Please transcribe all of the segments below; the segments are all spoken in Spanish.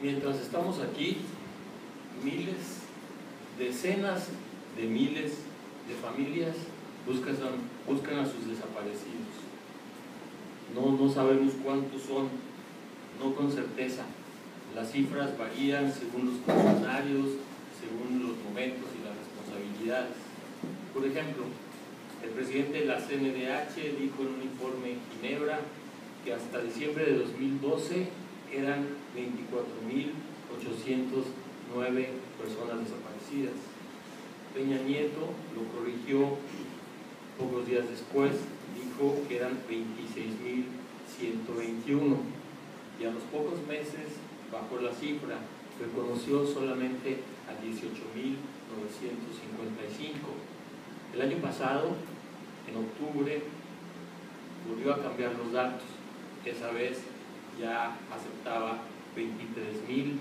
Mientras estamos aquí, miles, decenas de miles de familias buscan a sus desaparecidos. No sabemos cuántos son, no con certeza. Las cifras varían según los funcionarios, según los momentos y las responsabilidades. Por ejemplo, el presidente de la CNDH dijo en un informe en Ginebra que hasta diciembre de 2012 eran 24.809 personas desaparecidas. Peña Nieto lo corrigió pocos días después, dijo que eran 26.121 y a los pocos meses bajó la cifra, reconoció solamente a 18.955. El año pasado, en octubre, volvió a cambiar los datos. Esa vez ya aceptaba 23.271.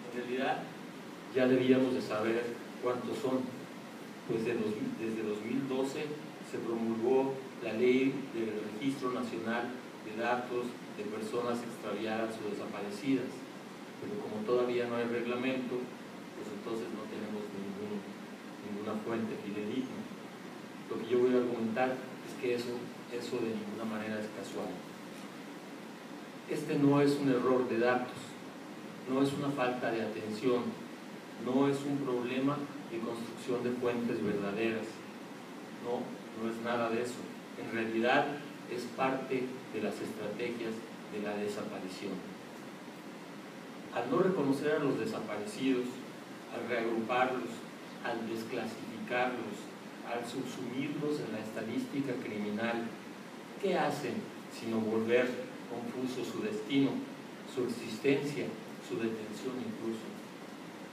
En realidad, ya debíamos de saber cuántos son, pues desde 2012 se promulgó la Ley del Registro Nacional de Datos de Personas Extraviadas o Desaparecidas, pero como todavía no hay reglamento, pues entonces no tenemos ninguna fuente fidedigna. Lo que yo voy a argumentar es que eso de ninguna manera es casual. Este no es un error de datos, no es una falta de atención, no es un problema de construcción de fuentes verdaderas, no es nada de eso. En realidad es parte de las estrategias de la desaparición. Al no reconocer a los desaparecidos, al reagruparlos, al desclasificarlos, al subsumirlos en la estadística criminal, ¿qué hacen sino volver confuso su destino, su existencia, su detención incluso?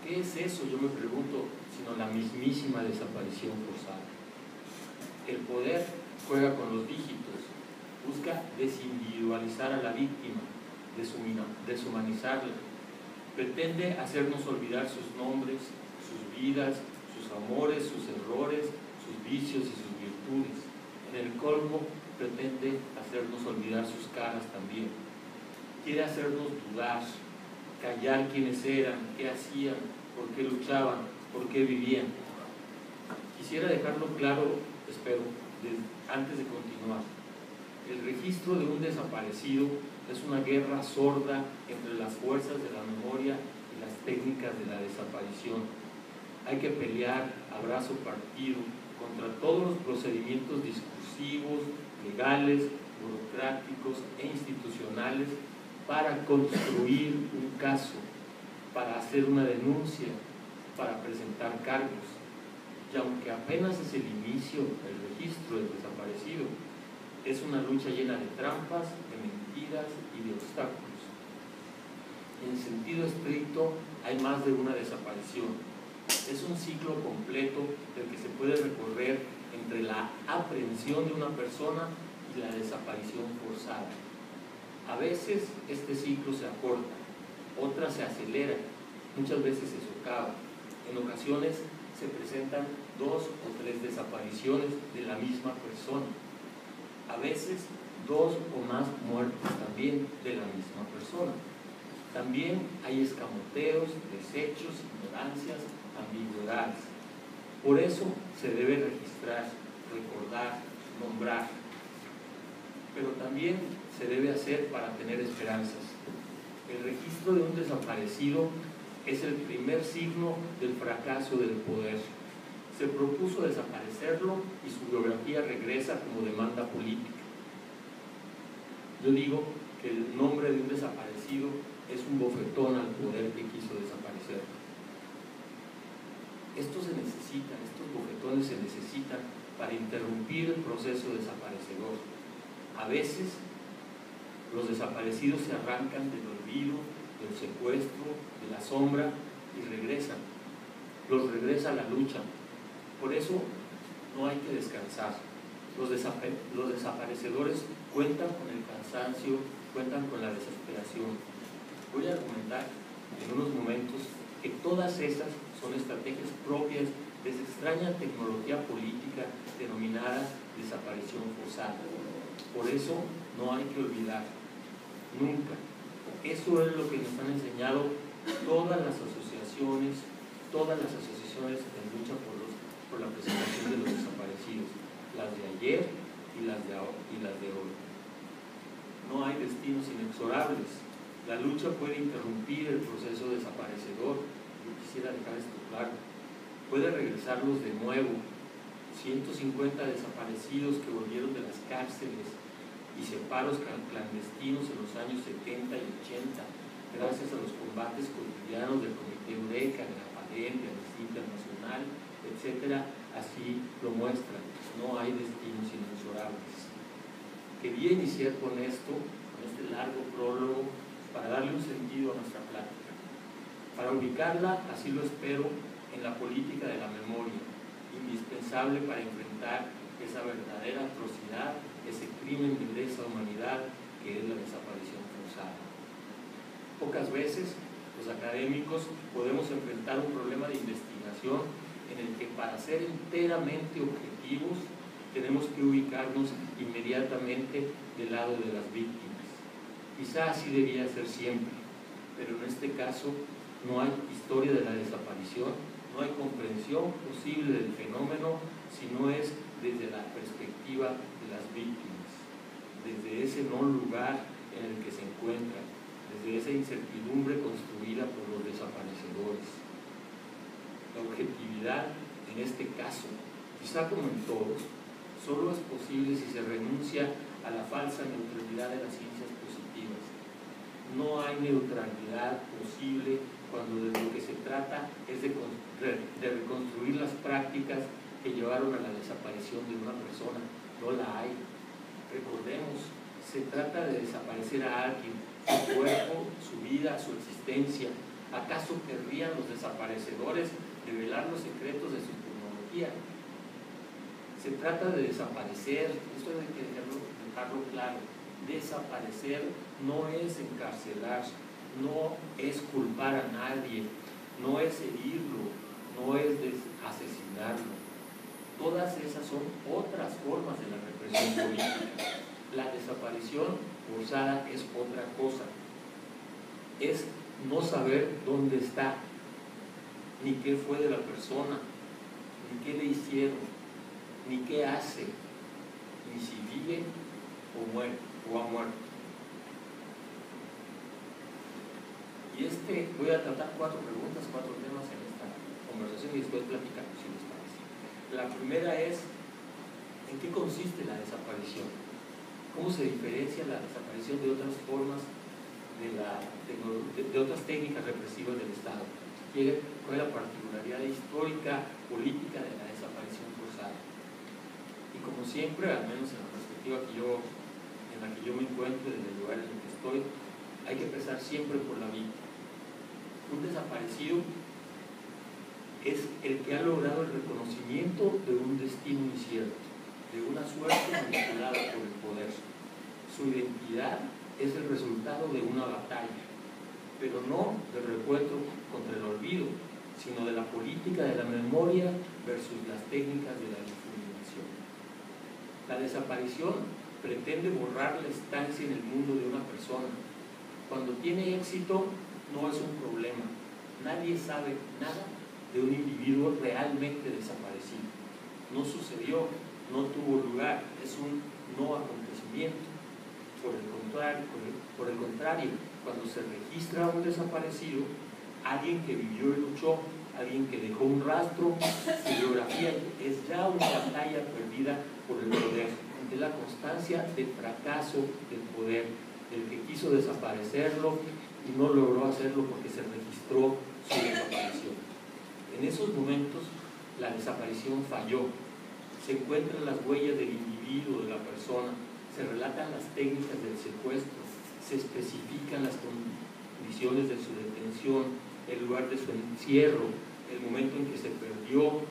¿Qué es eso, yo me pregunto, sino la mismísima desaparición forzada? El poder juega con los dígitos, busca desindividualizar a la víctima, deshumanizarla, pretende hacernos olvidar sus nombres, sus vidas, sus amores, sus errores, sus vicios y sus virtudes. En el colmo, pretende hacernos olvidar sus caras también. Quiere hacernos dudar, callar quiénes eran, qué hacían, por qué luchaban, por qué vivían. Quisiera dejarlo claro, espero, antes de continuar. El registro de un desaparecido es una guerra sorda entre las fuerzas de la memoria y las técnicas de la desaparición. Hay que pelear a brazo partido contra todos los procedimientos discursivos, legales, burocráticos e institucionales para construir un caso, para hacer una denuncia, para presentar cargos. Y aunque apenas es el inicio del registro del desaparecido, es una lucha llena de trampas, de mentiras y de obstáculos. En sentido estricto, hay más de una desaparición. Es un ciclo completo del que se puede recorrer entre la aprehensión de una persona y la desaparición forzada. A veces este ciclo se acorta, otras se acelera, muchas veces se socava. En ocasiones se presentan 2 o 3 desapariciones de la misma persona. A veces 2 o más muertes también de la misma persona. También hay escamoteos, desechos, ignorancias, ambigüedades. Por eso se debe registrar, recordar, nombrar. Pero también se debe hacer para tener esperanzas. El registro de un desaparecido es el primer signo del fracaso del poder. Se propuso desaparecerlo y su biografía regresa como demanda política. Yo digo que el nombre de un desaparecido es un bofetón al poder que quiso desaparecerlo. Estos bofetones se necesitan para interrumpir el proceso desaparecedor. A veces los desaparecidos se arrancan del olvido, del secuestro, de la sombra y regresan. Los regresa a la lucha. Por eso no hay que descansar. Los desaparecedores cuentan con el cansancio, cuentan con la desesperación. Voy a argumentar en unos momentos que todas esas son estrategias propias de esa extraña tecnología política denominada desaparición forzada. Por eso no hay que olvidar. nunca. Eso es lo que nos han enseñado todas las asociaciones en lucha por la preservación de los desaparecidos, las de ayer y las de hoy. No hay destinos inexorables. La lucha puede interrumpir el proceso desaparecedor. Yo quisiera dejar esto claro. Puede regresarlos de nuevo. 150 desaparecidos que volvieron de las cárceles y separos clandestinos en los años 70 y 80, gracias a los combates cotidianos del Comité Eureka, de la PADEM, de Amnistía Internacional, etc., así lo muestran. No hay destinos inexorables. Quería iniciar con esto, con este largo prólogo, para darle un sentido a nuestra plática, para ubicarla, así lo espero, en la política de la memoria, indispensable para enfrentar esa verdadera atrocidad, ese crimen de lesa humanidad que es la desaparición forzada. Pocas veces los académicos podemos enfrentar un problema de investigación en el que, para ser enteramente objetivos, tenemos que ubicarnos inmediatamente del lado de las víctimas. Quizá así debía ser siempre, pero en este caso no hay historia de la desaparición, no hay comprensión posible del fenómeno si no es desde la perspectiva de las víctimas, desde ese no lugar en el que se encuentran, desde esa incertidumbre construida por los desaparecedores. La objetividad, en este caso, quizá como en todos, solo es posible si se renuncia a la falsa neutralidad de las ciencias positivas. No hay neutralidad posible cuando de lo que se trata es de reconstruir las prácticas que llevaron a la desaparición de una persona. No la hay. Recordemos, se trata de desaparecer a alguien, su cuerpo, su vida, su existencia. ¿Acaso querrían los desaparecedores revelar los secretos de su tecnología? Se trata de desaparecer, esto hay que dejarlo claro. Desaparecer no es encarcelar, no es culpar a nadie, no es herirlo, no es asesinarlo. Todas esas son otras formas de la represión política. La desaparición forzada es otra cosa. Es no saber dónde está, ni qué fue de la persona, ni qué le hicieron, ni qué hace, ni si vive o muere, o ha muerto. Y voy a tratar 4 preguntas, 4 temas en esta conversación y después platicamos, si les parece. La primera es, ¿en qué consiste la desaparición? ¿Cómo se diferencia la desaparición de otras formas de otras técnicas represivas del Estado? ¿Cuál es la particularidad histórica, política de la desaparición forzada? Y como siempre, al menos en la perspectiva en la que yo me encuentro, desde el lugar en el que estoy, hay que empezar siempre por la víctima. Un desaparecido es el que ha logrado el reconocimiento de un destino incierto, de una suerte manipulada por el poder. Su identidad es el resultado de una batalla, pero no del recuento contra el olvido, sino de la política de la memoria versus las técnicas de la difuminación. La desaparición pretende borrar la estancia en el mundo de una persona. Cuando tiene éxito, no es un problema. Nadie sabe nada de un individuo realmente desaparecido. No sucedió, no tuvo lugar, es un no acontecimiento. Por el contrario, cuando se registra un desaparecido, alguien que vivió y luchó, alguien que dejó un rastro, su biografía es ya una batalla perdida por el poder. Es la constancia del fracaso del poder, del que quiso desaparecerlo y no logró hacerlo porque se registró su desaparición. En esos momentos, la desaparición falló. Se encuentran las huellas del individuo, de la persona, se relatan las técnicas del secuestro, se especifican las condiciones de su detención, el lugar de su encierro, el momento en que se perdió,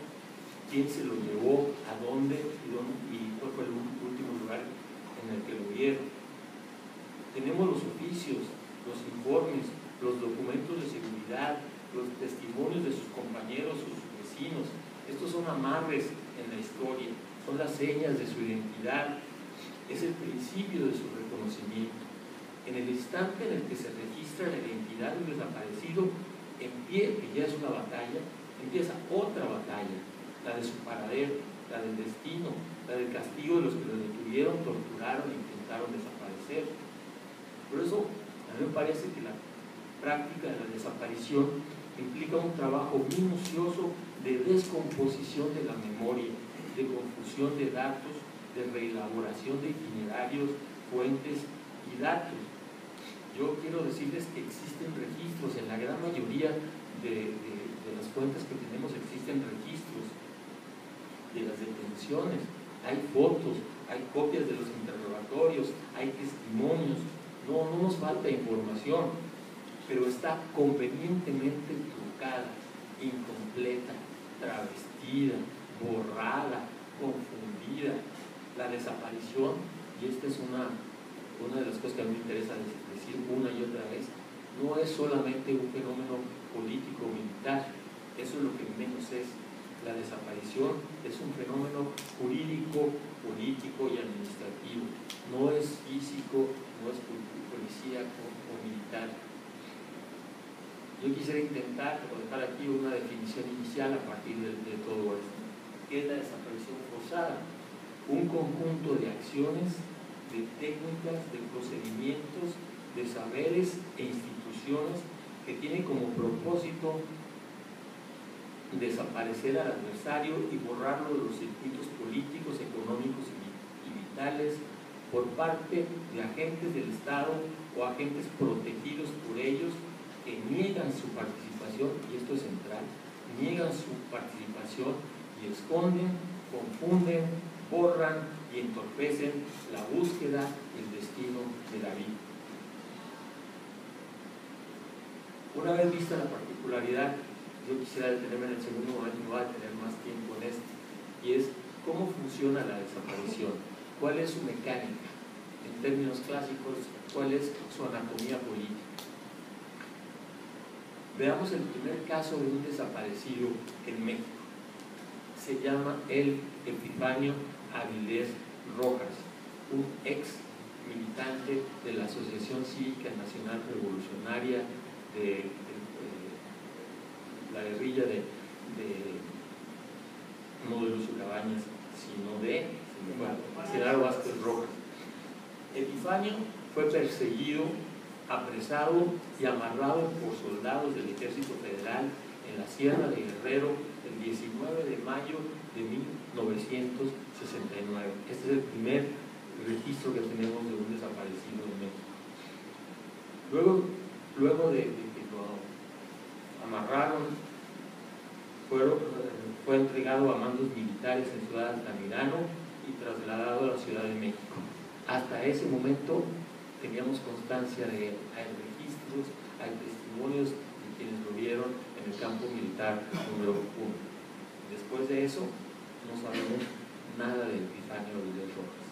quién se lo llevó, a dónde y cuál fue el último lugar en el que lo vieron. Tenemos los oficios, los informes, los documentos de seguridad, los testimonios de sus compañeros, sus vecinos. Estos son amarres en la historia, son las señas de su identidad, es el principio de su reconocimiento. En el instante en el que se registra la identidad de un desaparecido, que ya es una batalla, empieza otra batalla, la de su paradero, la del destino, la del castigo de los que lo detuvieron, torturaron e intentaron desaparecer. Por eso, a mí me parece que la práctica de la desaparición implica un trabajo minucioso de descomposición de la memoria, de confusión de datos, de reelaboración de itinerarios, fuentes y datos. Yo quiero decirles que existen registros, en la gran mayoría de las fuentes que tenemos existen registros de las detenciones, hay fotos, hay copias de los interrogatorios, hay testimonios, no nos falta información, pero está convenientemente trucada, incompleta, travestida, borrada, confundida. La desaparición, y esta es una de las cosas que a mí me interesa decir una y otra vez, no es solamente un fenómeno político militar, eso es lo que menos es. La desaparición es un fenómeno jurídico, político y administrativo, no es físico, no es policíaco o militar. Yo quisiera intentar dejar aquí una definición inicial a partir de todo esto. ¿Qué es la desaparición forzada? Un conjunto de acciones, de técnicas, de procedimientos, de saberes e instituciones que tienen como propósito desaparecer al adversario y borrarlo de los circuitos políticos, económicos y vitales por parte de agentes del Estado o agentes protegidos por ellos que niegan su participación, y esto es central, niegan su participación y esconden, confunden, borran y entorpecen la búsqueda y el destino de la vida. Una vez vista la particularidad, yo quisiera detenerme en el segundo momento, no voy a tener más tiempo en esto, y es cómo funciona la desaparición, cuál es su mecánica, en términos clásicos, cuál es su anatomía política. Veamos el primer caso de un desaparecido en México. Se llama el Epifanio Avilés Rojas, un ex militante de la Asociación Cívica Nacional Revolucionaria de la guerrilla no de Lucio Cabañas, sino de Genaro Vázquez Rojas. Epifanio fue perseguido, apresado y amarrado por soldados del Ejército Federal en la Sierra de Guerrero el 19 de mayo de 1969. Este es el primer registro que tenemos de un desaparecido en México. Luego de que lo amarraron, fue entregado a mandos militares en Ciudad Altamirano y trasladado a la Ciudad de México. Hasta ese momento teníamos constancia de que hay registros, hay testimonios de quienes lo vieron en el campo militar número 1. Después de eso, no sabemos nada de Epifanio Avilés Rojas.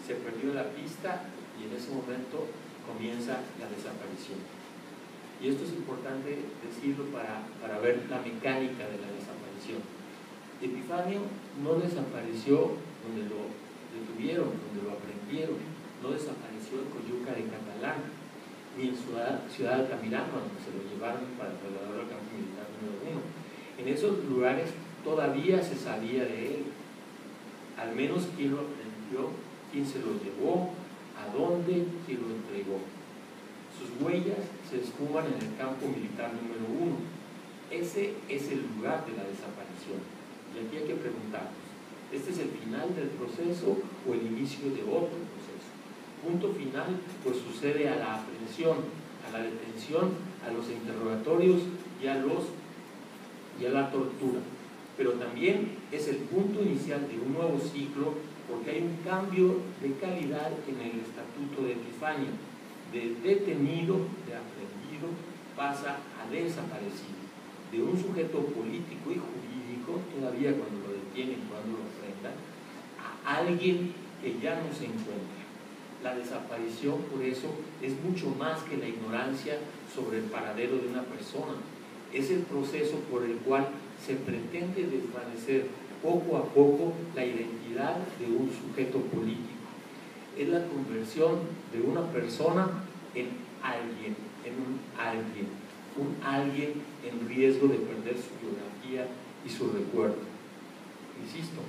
Se perdió la pista y en ese momento comienza la desaparición. Y esto es importante decirlo para ver la mecánica de la desaparición. Epifanio no desapareció donde lo detuvieron, donde lo aprendieron, no desapareció en Coyuca de Catalán, ni en Ciudad Altamirano, donde se lo llevaron para trasladarlo al campo militar número 1. En esos lugares todavía se sabía de él, al menos quién lo aprendió, quién se lo llevó, a dónde, quién lo entregó. Sus huellas se esfuman en el campo militar número 1. Ese es el lugar de la desaparición. Y aquí hay que preguntarnos, ¿este es el final del proceso o el inicio de otro proceso? Punto final, pues sucede a la aprehensión, a la detención, a los interrogatorios y a la tortura. Pero también es el punto inicial de un nuevo ciclo, porque hay un cambio de calidad en el estatuto de Epifanio. De detenido, de aprendido, pasa a desaparecido. De un sujeto político y jurídico, todavía cuando lo detienen, cuando lo aprendan, a alguien que ya no se encuentra. La desaparición, por eso, es mucho más que la ignorancia sobre el paradero de una persona. Es el proceso por el cual se pretende desvanecer poco a poco la identidad de un sujeto político. es la conversión de una persona en alguien, un alguien en riesgo de perder su biografía y su recuerdo. Insisto,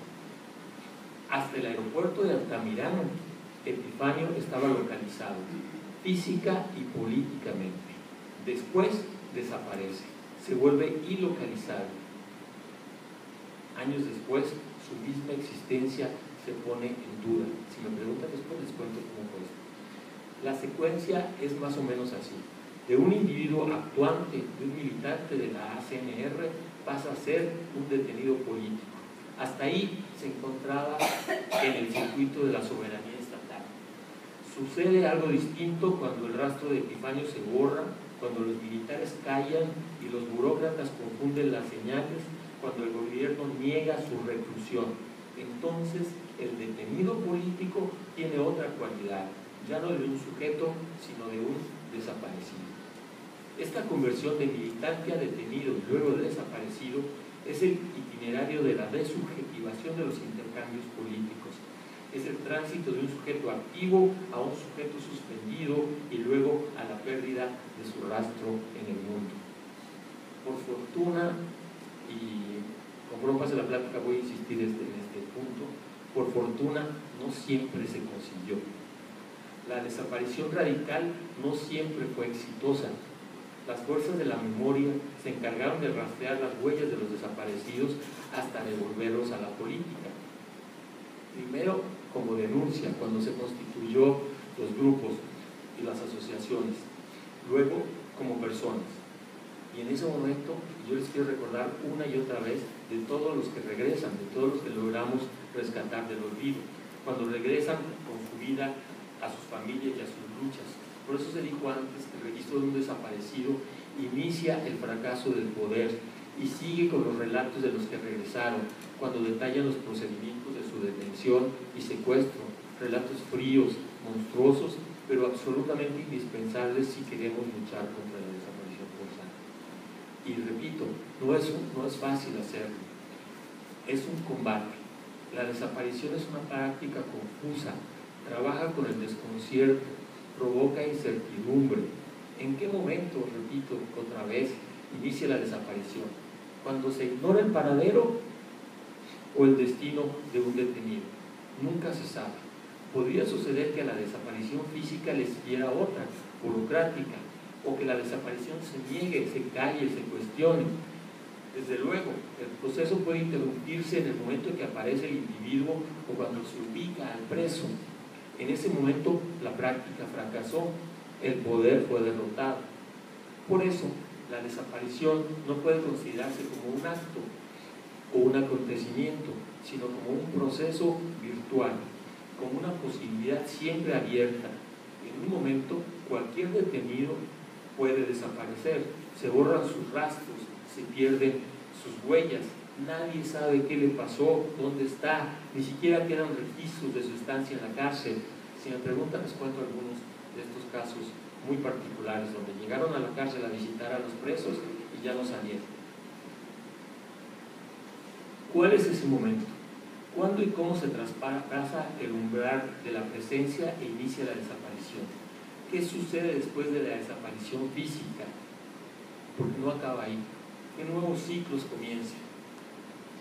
hasta el aeropuerto de Altamirano, Epifanio estaba localizado, física y políticamente. Después desaparece, se vuelve ilocalizable. Años después, su misma existencia se pone en duda. Si me preguntan después, les cuento cómo fue esto. La secuencia es más o menos así. De un individuo actuante, de un militante de la ACNR, pasa a ser un detenido político. Hasta ahí se encontraba en el circuito de la soberanía estatal. Sucede algo distinto cuando el rastro de Epifanio se borra, cuando los militares callan y los burócratas confunden las señales, cuando el gobierno niega su reclusión. Entonces, el detenido político tiene otra cualidad, ya no de un sujeto, sino de un desaparecido. Esta conversión de militante a detenido y luego de desaparecido es el itinerario de la desubjetivación de los intercambios políticos. Es el tránsito de un sujeto activo a un sujeto suspendido y luego a la pérdida de su rastro en el mundo. Por fortuna, y como no pasa la plática voy a insistir en este punto, por fortuna no siempre se consiguió. La desaparición radical no siempre fue exitosa. Las fuerzas de la memoria se encargaron de rastrear las huellas de los desaparecidos hasta devolverlos a la política. Primero como denuncia, cuando se constituyó los grupos y las asociaciones. Luego como personas. Y en ese momento yo les quiero recordar una y otra vez de todos los que regresan, de todos los que logramos rescatar del olvido, cuando regresan con su vida a sus familias y a sus luchas. Por eso se dijo antes que el registro de un desaparecido inicia el fracaso del poder y sigue con los relatos de los que regresaron, cuando detallan los procedimientos de su detención y secuestro, relatos fríos, monstruosos, pero absolutamente indispensables si queremos luchar contra la desaparición forzada. Y repito, no es fácil hacerlo, es un combate. La desaparición es una práctica confusa, trabaja con el desconcierto, provoca incertidumbre. ¿En qué momento, repito otra vez, inicia la desaparición? ¿Cuando se ignora el paradero o el destino de un detenido? Nunca se sabe. Podría suceder que a la desaparición física le siguiera otra, burocrática, o que la desaparición se niegue, se calle, se cuestione. Desde luego, el proceso puede interrumpirse en el momento en que aparece el individuo o cuando se ubica al preso. En ese momento la práctica fracasó, el poder fue derrotado. Por eso, la desaparición no puede considerarse como un acto o un acontecimiento, sino como un proceso virtual, como una posibilidad siempre abierta. En un momento, cualquier detenido puede desaparecer, se borran sus rastros, se pierden sus huellas, nadie sabe qué le pasó, dónde está, ni siquiera quedan registros de su estancia en la cárcel. Si me preguntan, les cuento algunos de estos casos muy particulares, donde llegaron a la cárcel a visitar a los presos y ya no salieron. ¿Cuál es ese momento? ¿Cuándo y cómo se traspasa el umbral de la presencia e inicia la desaparición? ¿Qué sucede después de la desaparición física? Porque no acaba ahí. ¿Qué nuevos ciclos comienzan?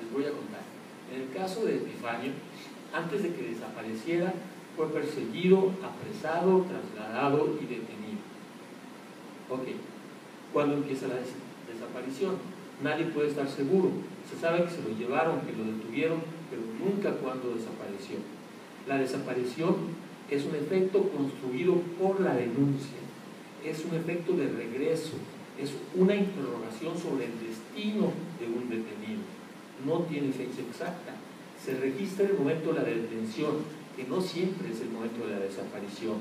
Les voy a contar. En el caso de Epifanio, antes de que desapareciera, fue perseguido, apresado, trasladado y detenido. Ok, ¿cuándo empieza la desaparición? Nadie puede estar seguro. Se sabe que se lo llevaron, que lo detuvieron, pero nunca cuándo desapareció. La desaparición es un efecto construido por la denuncia, es un efecto de regreso, es una interrogación sobre el destino de un detenido. No tiene fecha exacta. Se registra el momento de la detención, que no siempre es el momento de la desaparición.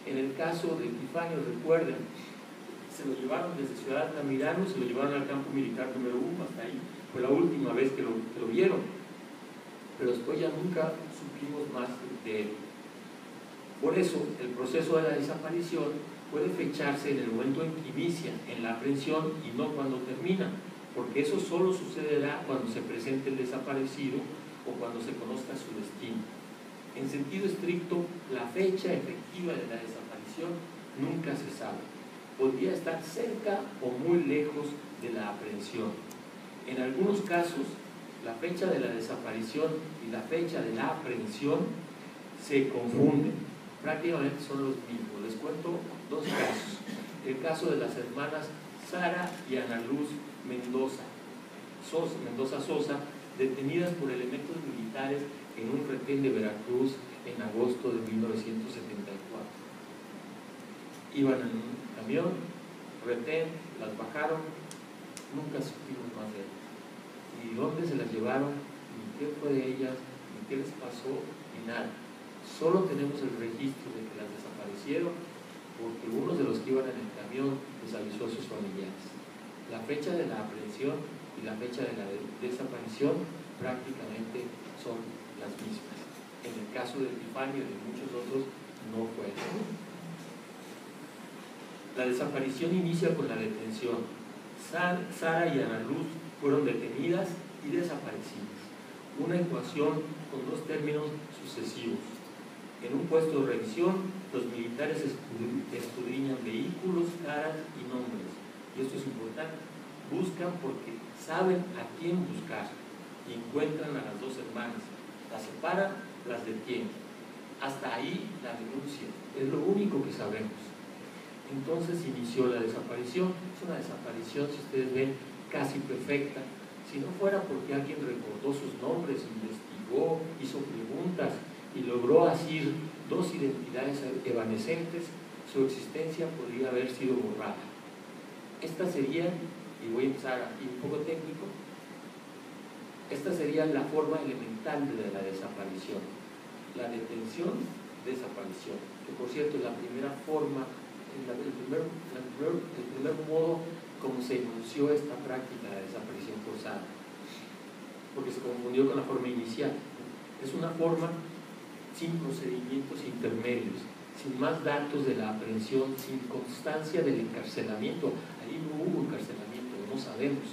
En el caso de Epifanio, recuerden, se lo llevaron desde Ciudad Altamirano, se lo llevaron al campo militar número 1, hasta ahí fue la última vez que lo vieron, pero después ya nunca supimos más de él. Por eso, el proceso de la desaparición puede fecharse en el momento en que inicia, en la aprehensión, y no cuando termina, porque eso solo sucederá cuando se presente el desaparecido o cuando se conozca su destino. En sentido estricto, la fecha efectiva de la desaparición nunca se sabe. Podría estar cerca o muy lejos de la aprehensión. En algunos casos, la fecha de la desaparición y la fecha de la aprehensión se confunden. Prácticamente son los mismos. Les cuento dos casos. El caso de las hermanas Sara y Ana Luz Mendoza Sosa, detenidas por elementos militares en un retén de Veracruz en agosto de 1974. Iban en un camión, retén, las bajaron, nunca supimos más de ellas. Ni dónde se las llevaron, ni qué fue de ellas, ni qué les pasó, ni nada. Solo tenemos el registro de que las desaparecieron porque uno de los que iban en el camión les avisó a sus familiares. La fecha de la aprehensión y la fecha de la desaparición prácticamente son las mismas. En el caso de Epifanio y de muchos otros no fue así. La desaparición inicia con la detención. Sara y Ana Luz fueron detenidas y desaparecidas. Una ecuación con dos términos sucesivos. En un puesto de revisión, los militares escudriñan vehículos, caras y nombres. Y esto es importante. Buscan porque saben a quién buscar y encuentran a las dos hermanas. Las separan, las detienen. Hasta ahí la denuncia. Es lo único que sabemos. Entonces inició la desaparición. Es una desaparición, si ustedes ven, casi perfecta. Si no fuera porque alguien recordó sus nombres, investigó, hizo preguntas y logró asir dos identidades evanescentes, su existencia podría haber sido borrada. Esta sería, y voy a empezar aquí un poco técnico, esta sería la forma elemental de la desaparición. La detención, desaparición, que por cierto es la primera forma, el primer modo como se enunció esta práctica de desaparición forzada, porque se confundió con la forma inicial. Es una forma sin procedimientos intermedios, sin más datos de la aprehensión, sin constancia del encarcelamiento. Ahí no hubo encarcelamiento, no sabemos.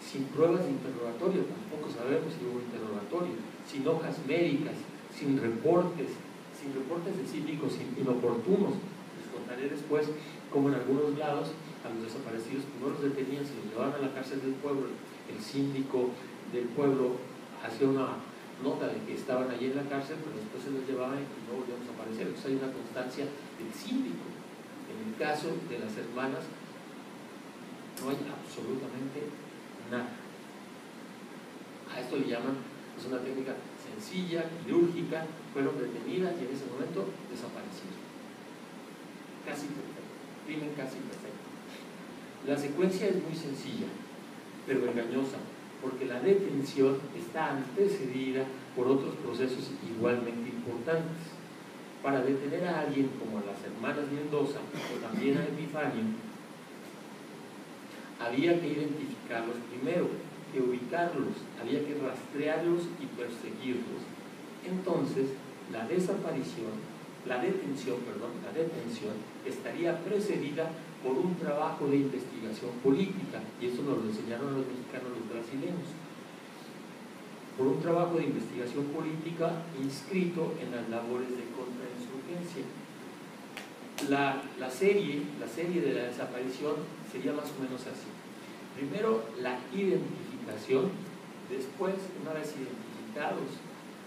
Sin pruebas de interrogatorio, tampoco sabemos si hubo interrogatorio. Sin hojas médicas, sin reportes específicos inoportunos. Les contaré después cómo en algunos lados a los desaparecidos primero los detenían, se los llevaban a la cárcel del pueblo, el síndico del pueblo hacía una nota de que estaban allí en la cárcel, pero después se los llevaban y no volvían a aparecer. Entonces hay una constancia del síndico. En el caso de las hermanas no hay absolutamente nada. A esto le llaman, es una técnica sencilla, quirúrgica, fueron detenidas y en ese momento desaparecieron. Casi perfecto, crimen casi perfecto. La secuencia es muy sencilla, pero engañosa, porque la detención está antecedida por otros procesos igualmente importantes. Para detener a alguien como a las hermanas Mendoza o también a Epifanio, había que identificarlos primero, que ubicarlos, había que rastrearlos y perseguirlos. Entonces, la detención estaría precedida por un trabajo de investigación política, y eso nos lo enseñaron los mexicanos, los brasileños, por un trabajo de investigación política inscrito en las labores de contrainsurgencia. La serie de la desaparición sería más o menos así. Primero, la identificación, después, una vez identificados,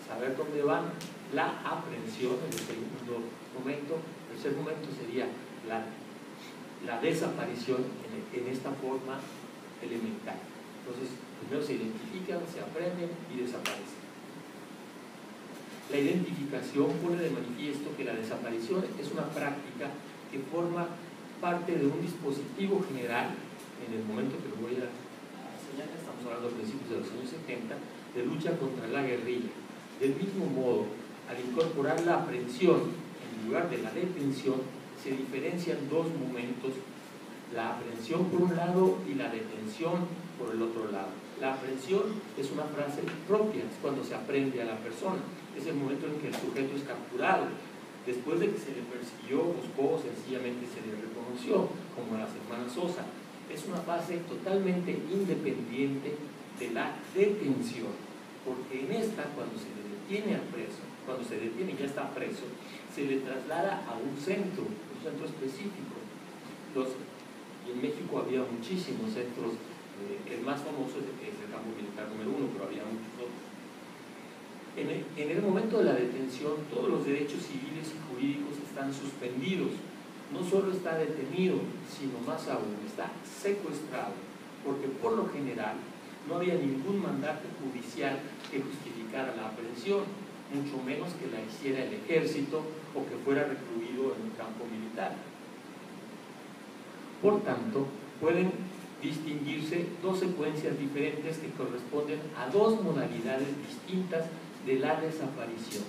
saber dónde van, la aprehensión en el segundo momento. El tercer momento sería la desaparición en esta forma elemental. Entonces, primero se identifican, se aprenden y desaparecen. La identificación pone de manifiesto que la desaparición es una práctica que forma parte de un dispositivo general, en el momento que lo voy a señalar, estamos hablando de principios de los años 70, de lucha contra la guerrilla. Del mismo modo, al incorporar la aprehensión en lugar de la detención, se diferencian dos momentos, la aprehensión por un lado y la detención por el otro lado. La aprehensión es una frase propia, es cuando se aprehende a la persona, es el momento en que el sujeto es capturado. Después de que se le persiguió, buscó, sencillamente se le reconoció, como a las hermanas Sosa. Es una fase totalmente independiente de la detención. porque en esta, cuando se le detiene a preso, cuando se detiene y ya está preso, se le traslada a un centro específico. Y en México había muchísimos centros, el más famoso es el campo militar número 1, pero había muchos otros. En el momento de la detención, todos los derechos civiles y jurídicos están suspendidos. No solo está detenido, sino más aún, está secuestrado, porque por lo general no había ningún mandato judicial que justificara la aprehensión, mucho menos que la hiciera el ejército o que fuera recluido en un campo militar. Por tanto, pueden distinguirse dos secuencias diferentes que corresponden a dos modalidades distintas de la desaparición.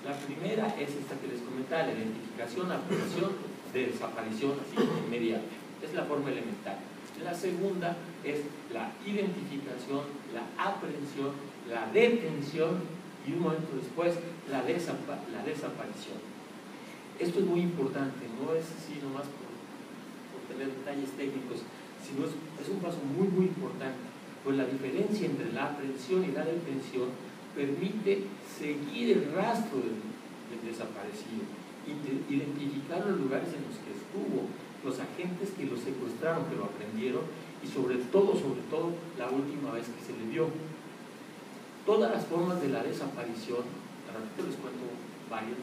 La primera es esta que les comentaba, la identificación, aprehensión, desaparición así inmediata. Es la forma elemental. La segunda es la identificación, la aprehensión, la detención y un momento después la desaparición. Esto es muy importante, no es así nomás por tener detalles técnicos, sino es un paso muy importante, pues la diferencia entre la aprehensión y la detención permite seguir el rastro del desaparecido, identificar los lugares en los que estuvo, los agentes que lo secuestraron, que lo aprendieron, y sobre todo, la última vez que se le vio. Todas las formas de la desaparición, a ratito les cuento varias,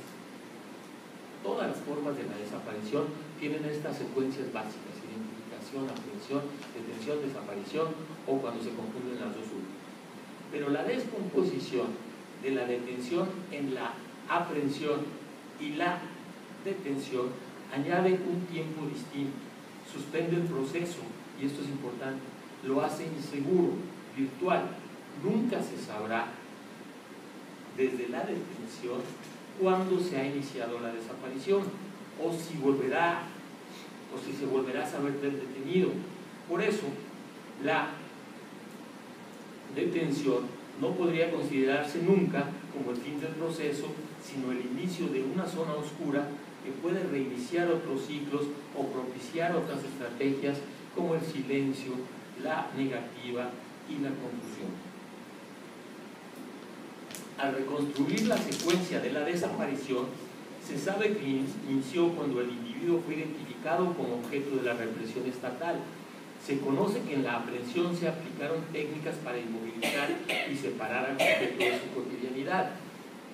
todas las formas de la desaparición tienen estas secuencias básicas: identificación, aprehensión, detención, desaparición, o cuando se confunden las dos últimas. Pero la descomposición de la detención en la aprehensión y la detención añade un tiempo distinto, suspende el proceso, y esto es importante, lo hace inseguro, virtual. Nunca se sabrá desde la detención cuándo se ha iniciado la desaparición o si se volverá a saber del detenido. Por eso, la detención no podría considerarse nunca como el fin del proceso, sino el inicio de una zona oscura que puede reiniciar otros ciclos o propiciar otras estrategias como el silencio, la negativa y la confusión. Al reconstruir la secuencia de la desaparición, se sabe que inició cuando el individuo fue identificado como objeto de la represión estatal. Se conoce que en la aprehensión se aplicaron técnicas para inmovilizar y separar al sujeto de su cotidianidad.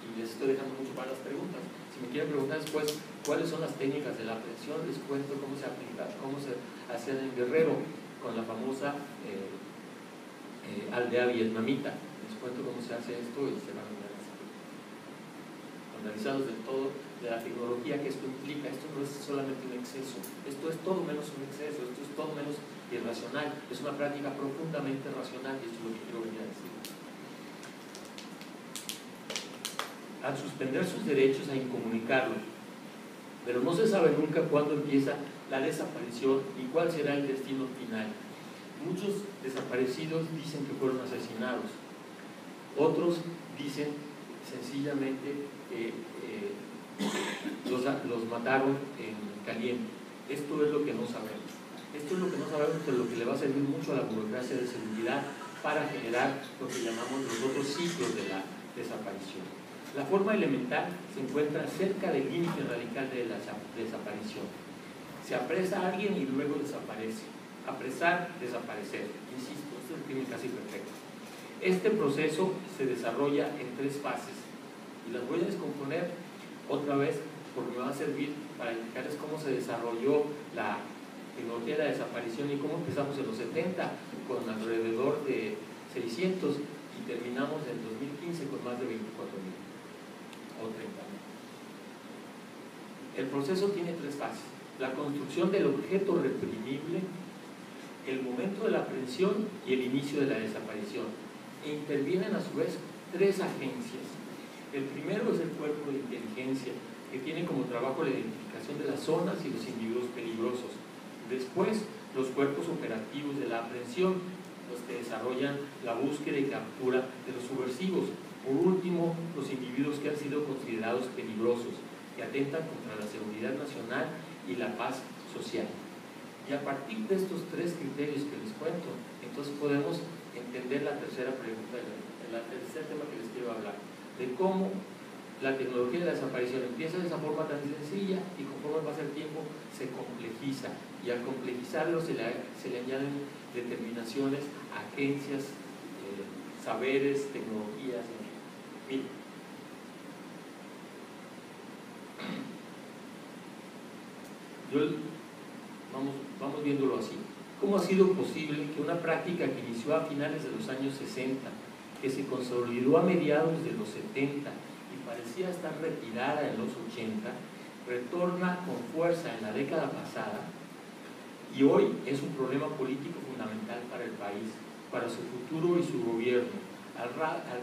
Y les estoy dejando mucho para las preguntas. Si me quieren preguntar después cuáles son las técnicas de la aprehensión, les cuento cómo se aplica, cómo se hace en Guerrero con la famosa aldea vietnamita. Les cuento cómo se hace esto y se van a ver analizados de todo, de la tecnología que esto implica. Esto no es solamente un exceso, esto es todo menos un exceso, esto es todo menos irracional, es una práctica profundamente racional, y esto es lo que quiero venir a decir. Al suspender sus derechos a incomunicarlos, pero no se sabe nunca cuándo empieza la desaparición y cuál será el destino final. Muchos desaparecidos dicen que fueron asesinados, otros dicen sencillamente que los mataron en caliente. Esto es lo que no sabemos. Esto es lo que no sabemos, pero lo que le va a servir mucho a la burocracia de seguridad para generar lo que llamamos los otros ciclos de la desaparición. La forma elemental se encuentra cerca del límite radical de la desaparición. Se apresa a alguien y luego desaparece. Apresar, desaparecer. Insisto, esto es el crimen casi perfecto. Este proceso se desarrolla en 3 fases y las voy a descomponer otra vez porque me va a servir para indicarles cómo se desarrolló la tecnología de la desaparición y cómo empezamos en los 70 con alrededor de 600 y terminamos en 2015 con más de 24.000 o 30.000. El proceso tiene 3 fases: la construcción del objeto reprimible, el momento de la aprehensión y el inicio de la desaparición. E intervienen a su vez 3 agencias. El primero es el cuerpo de inteligencia, que tiene como trabajo la identificación de las zonas y los individuos peligrosos. Después, los cuerpos operativos de la aprehensión, los que desarrollan la búsqueda y captura de los subversivos. Por último, los individuos que han sido considerados peligrosos, que atentan contra la seguridad nacional y la paz social. Y a partir de estos 3 criterios que les cuento, entonces podemos entender la tercera pregunta de la el tercer tema que les quiero hablar, de cómo la tecnología de la desaparición empieza de esa forma tan sencilla y conforme pasa el tiempo se complejiza, y al complejizarlo se le añaden determinaciones, agencias, saberes, tecnologías, en fin. Vamos viéndolo así. ¿Cómo ha sido posible que una práctica que inició a finales de los años 60, que se consolidó a mediados de los 70 y parecía estar retirada en los 80, retorna con fuerza en la década pasada y hoy es un problema político fundamental para el país, para su futuro y su gobierno, al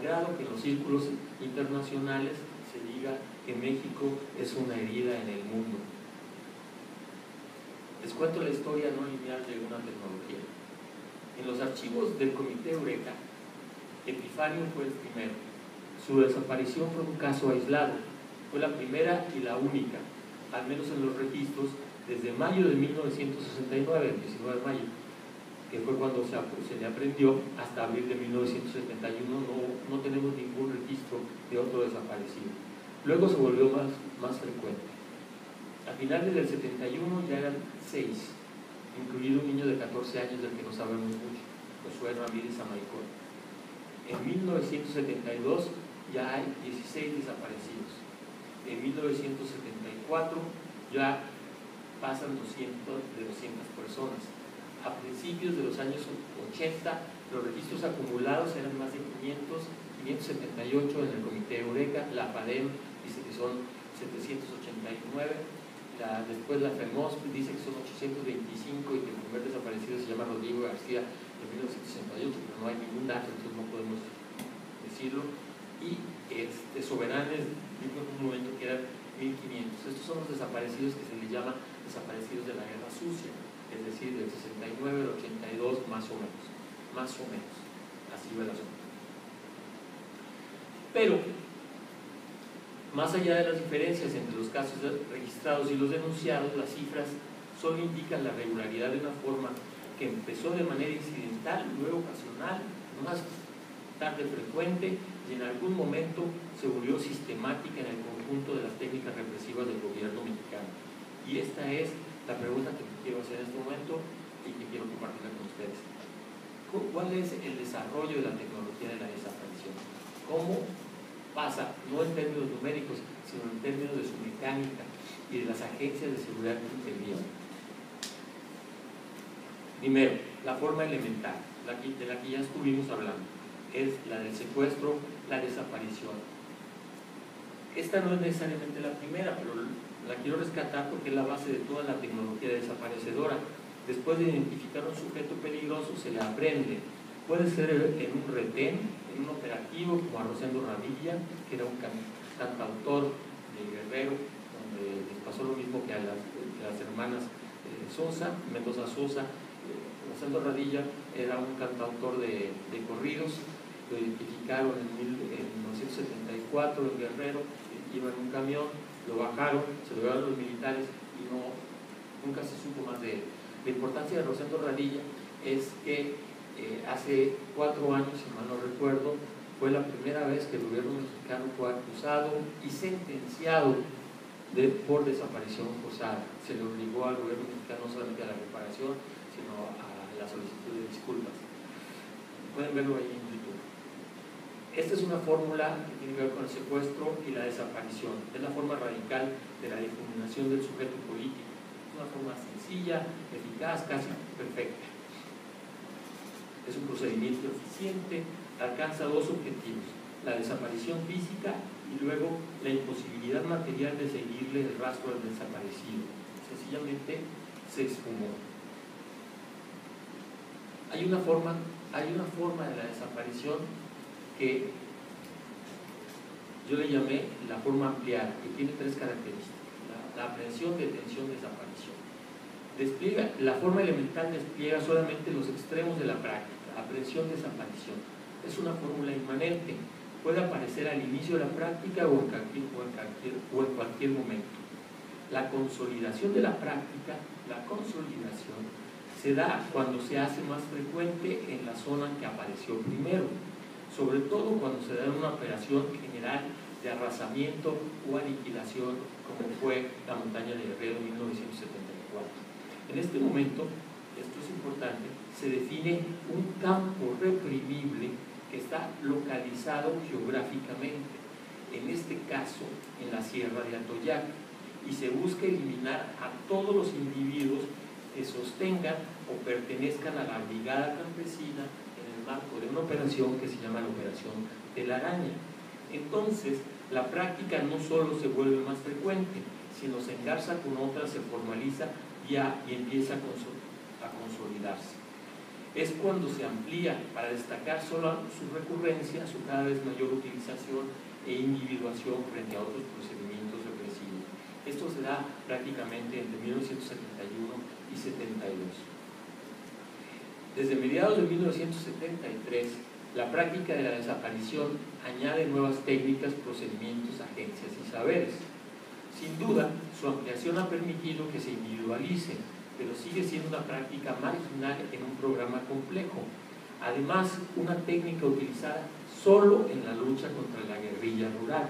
grado que en los círculos internacionales se diga que México es una herida en el mundo? Les cuento la historia no lineal de una tecnología. En los archivos del Comité Eureka, Epifanio fue el primero. Su desaparición fue un caso aislado. Fue la primera y la única, al menos en los registros, desde mayo de 1969, el 19 de mayo, que fue cuando se le aprendió, hasta abril de 1971. No tenemos ningún registro de otro desaparecido. Luego se volvió más frecuente. A finales del 71 ya eran 6, incluido un niño de 14 años del que no sabemos mucho, Josué Ramírez Amaicón. En 1972 ya hay 16 desaparecidos. En 1974 ya pasan de 200 personas. A principios de los años 80 los registros acumulados eran más de 578 en el Comité Eureka. La FADEM dice que son 789. Después la FEMOS dice que son 825 y que el primer desaparecido se llama Rodrigo García de 1968, pero no hay ningún dato, entonces no podemos decirlo. Y Soberanes dijo en un momento que eran 1500. Estos son los desaparecidos que se les llama desaparecidos de la guerra sucia, es decir, del 69 al 82 más o menos, así va el asunto. Pero más allá de las diferencias entre los casos registrados y los denunciados, las cifras solo indican la regularidad de una forma que empezó de manera incidental, luego ocasional, más tarde frecuente y en algún momento se volvió sistemática en el conjunto de las técnicas represivas del gobierno mexicano. Y esta es la pregunta que quiero hacer en este momento y que quiero compartirla con ustedes. ¿Cuál es el desarrollo de la tecnología de la desaparición? ¿Cómo pasa, no en términos numéricos, sino en términos de su mecánica y de las agencias de seguridad que intervienen? Primero, la forma elemental, de la que ya estuvimos hablando, es la del secuestro, la desaparición. Esta no es necesariamente la primera, pero la quiero rescatar porque es la base de toda la tecnología desaparecedora. Después de identificar un sujeto peligroso, se le aprende. Puede ser en un retén, en un operativo como a Rosendo Radilla, que era un cantautor de Guerrero, donde les pasó lo mismo que a las hermanas Mendoza Sosa. Rosendo Radilla era un cantautor de corridos. Lo identificaron en 1974 en Guerrero, iba en un camión, lo bajaron, se lo llevaron los militares y nunca se supo más de él. La importancia de Rosendo Radilla es que hace 4 años, si mal no recuerdo, fue la primera vez que el gobierno mexicano fue acusado y sentenciado por desaparición forzada. Se le obligó al gobierno mexicano no solamente a la reparación, sino a la solicitud de disculpas. Pueden verlo ahí en YouTube. Esta es una fórmula que tiene que ver con el secuestro y la desaparición. Es la forma radical de la difuminación del sujeto político. Es una forma sencilla, eficaz, casi perfecta. Es un procedimiento eficiente, alcanza 2 objetivos: la desaparición física y luego la imposibilidad material de seguirle el rastro del desaparecido. Sencillamente se esfumó. Hay una forma de la desaparición que yo le llamé la forma ampliada, que tiene 3 características: la aprehensión, detención, desaparición. La forma elemental despliega solamente los extremos de la práctica: aprehensión, desaparición. Es una fórmula inmanente, puede aparecer al inicio de la práctica o en cualquier momento. La consolidación de la práctica, se da cuando se hace más frecuente en la zona que apareció primero. sobre todo cuando se da una operación general de arrasamiento o aniquilación, como fue la montaña de Guerrero en 1974. En este momento, esto es importante, se define un campo reprimible que está localizado geográficamente, en este caso en la Sierra de Atoyac, y se busca eliminar a todos los individuos que sostengan o pertenezcan a la brigada campesina en el marco de una operación que se llama la Operación Telaraña. Entonces, la práctica no solo se vuelve más frecuente, sino se engarza con otras, se formaliza y empieza a consolidarse. Es cuando se amplía para destacar solo su recurrencia, su cada vez mayor utilización e individuación frente a otros procedimientos represivos. Esto se da prácticamente entre 1971 y 72. Desde mediados de 1973, la práctica de la desaparición añade nuevas técnicas, procedimientos, agencias y saberes. Sin duda, su ampliación ha permitido que se individualice, pero sigue siendo una práctica marginal en un programa complejo. Además, una técnica utilizada solo en la lucha contra la guerrilla rural.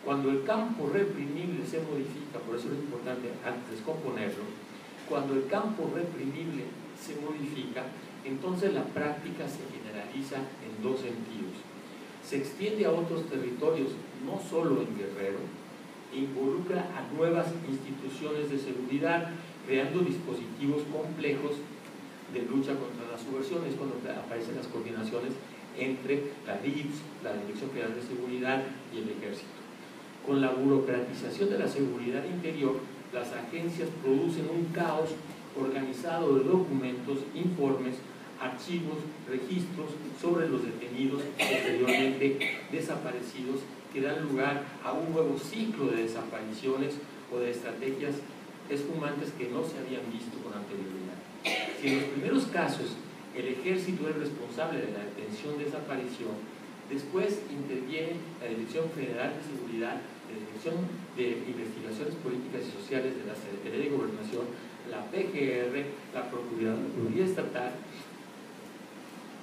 Cuando el campo reprimible se modifica, por eso es importante antes descomponerlo, cuando el campo reprimible se modifica, entonces la práctica se generaliza en dos sentidos. Se extiende a otros territorios, no solo en Guerrero, e involucra a nuevas instituciones de seguridad, creando dispositivos complejos de lucha contra las subversiones, cuando aparecen las coordinaciones entre la DIPS, la Dirección Federal de Seguridad y el Ejército. Con la burocratización de la seguridad interior, las agencias producen un caos organizado de documentos, informes, archivos, registros sobre los detenidos posteriormente desaparecidos, que dan lugar a un nuevo ciclo de desapariciones o de estrategias esfumantes que no se habían visto con anterioridad. Si en los primeros casos el ejército es responsable de la detención de desaparición, después interviene la Dirección Federal de Seguridad, la Dirección de Investigaciones Políticas y Sociales de la Secretaría de Gobernación, la PGR, la Procuraduría Estatal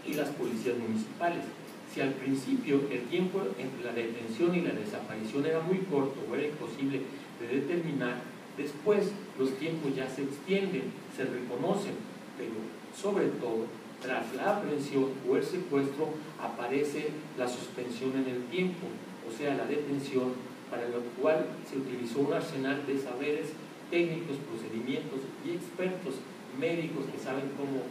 y las policías municipales. Si al principio el tiempo entre la detención y la desaparición era muy corto o era imposible de determinar, después los tiempos ya se extienden, se reconocen, pero sobre todo, tras la aprehensión o el secuestro, aparece la suspensión en el tiempo, o sea, la detención, para lo cual se utilizó un arsenal de saberes técnicos, procedimientos y expertos médicos que saben cómo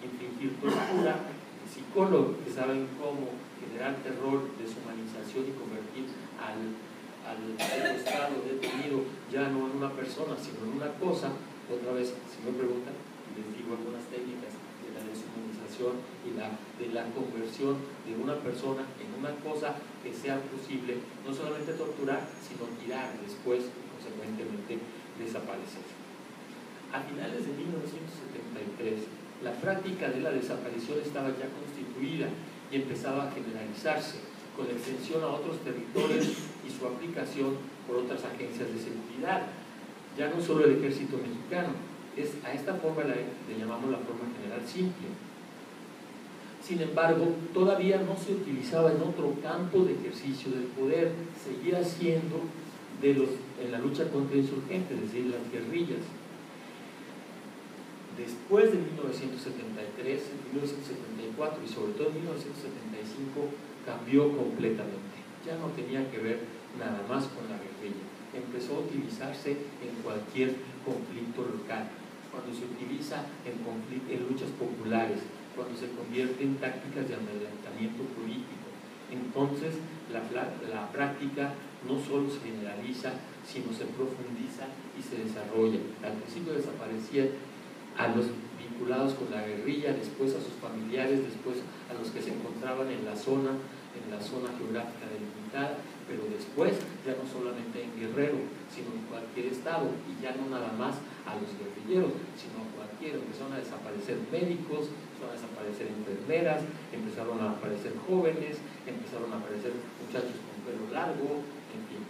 infligir tortura, psicólogos que saben cómo generar terror, deshumanización y convertir al secuestrado, detenido, ya no en una persona, sino en una cosa. Otra vez, si me preguntan, les digo algunas técnicas de la deshumanización y de la conversión de una persona en una cosa que sea posible, no solamente torturar, sino tirar después y consecuentemente desaparecer. A finales de 1973, la práctica de la desaparición estaba ya constituida y empezaba a generalizarse, con extensión a otros territorios y su aplicación por otras agencias de seguridad. Ya no solo el ejército mexicano, a esta forma le llamamos la forma general simple. Sin embargo, todavía no se utilizaba en otro campo de ejercicio del poder, seguía siendo en la lucha contra insurgentes, es decir, las guerrillas. Después de 1973, en 1974 y sobre todo en 1975 cambió completamente. Ya no tenía que ver nada más con la guerrilla. Empezó a utilizarse en cualquier conflicto local, cuando se utiliza en luchas populares, cuando se convierte en tácticas de amedrentamiento político. Entonces la práctica no solo se generaliza, sino se profundiza y se desarrolla. Al principio desaparecía a los vinculados con la guerrilla, después a sus familiares, después a los que se encontraban en la zona geográfica delimitada, pero después ya no solamente en Guerrero, sino en cualquier estado, y ya no nada más a los guerrilleros, sino a cualquiera. Empezaron a desaparecer médicos, empezaron a desaparecer enfermeras, empezaron a aparecer jóvenes, empezaron a aparecer muchachos con pelo largo, en fin.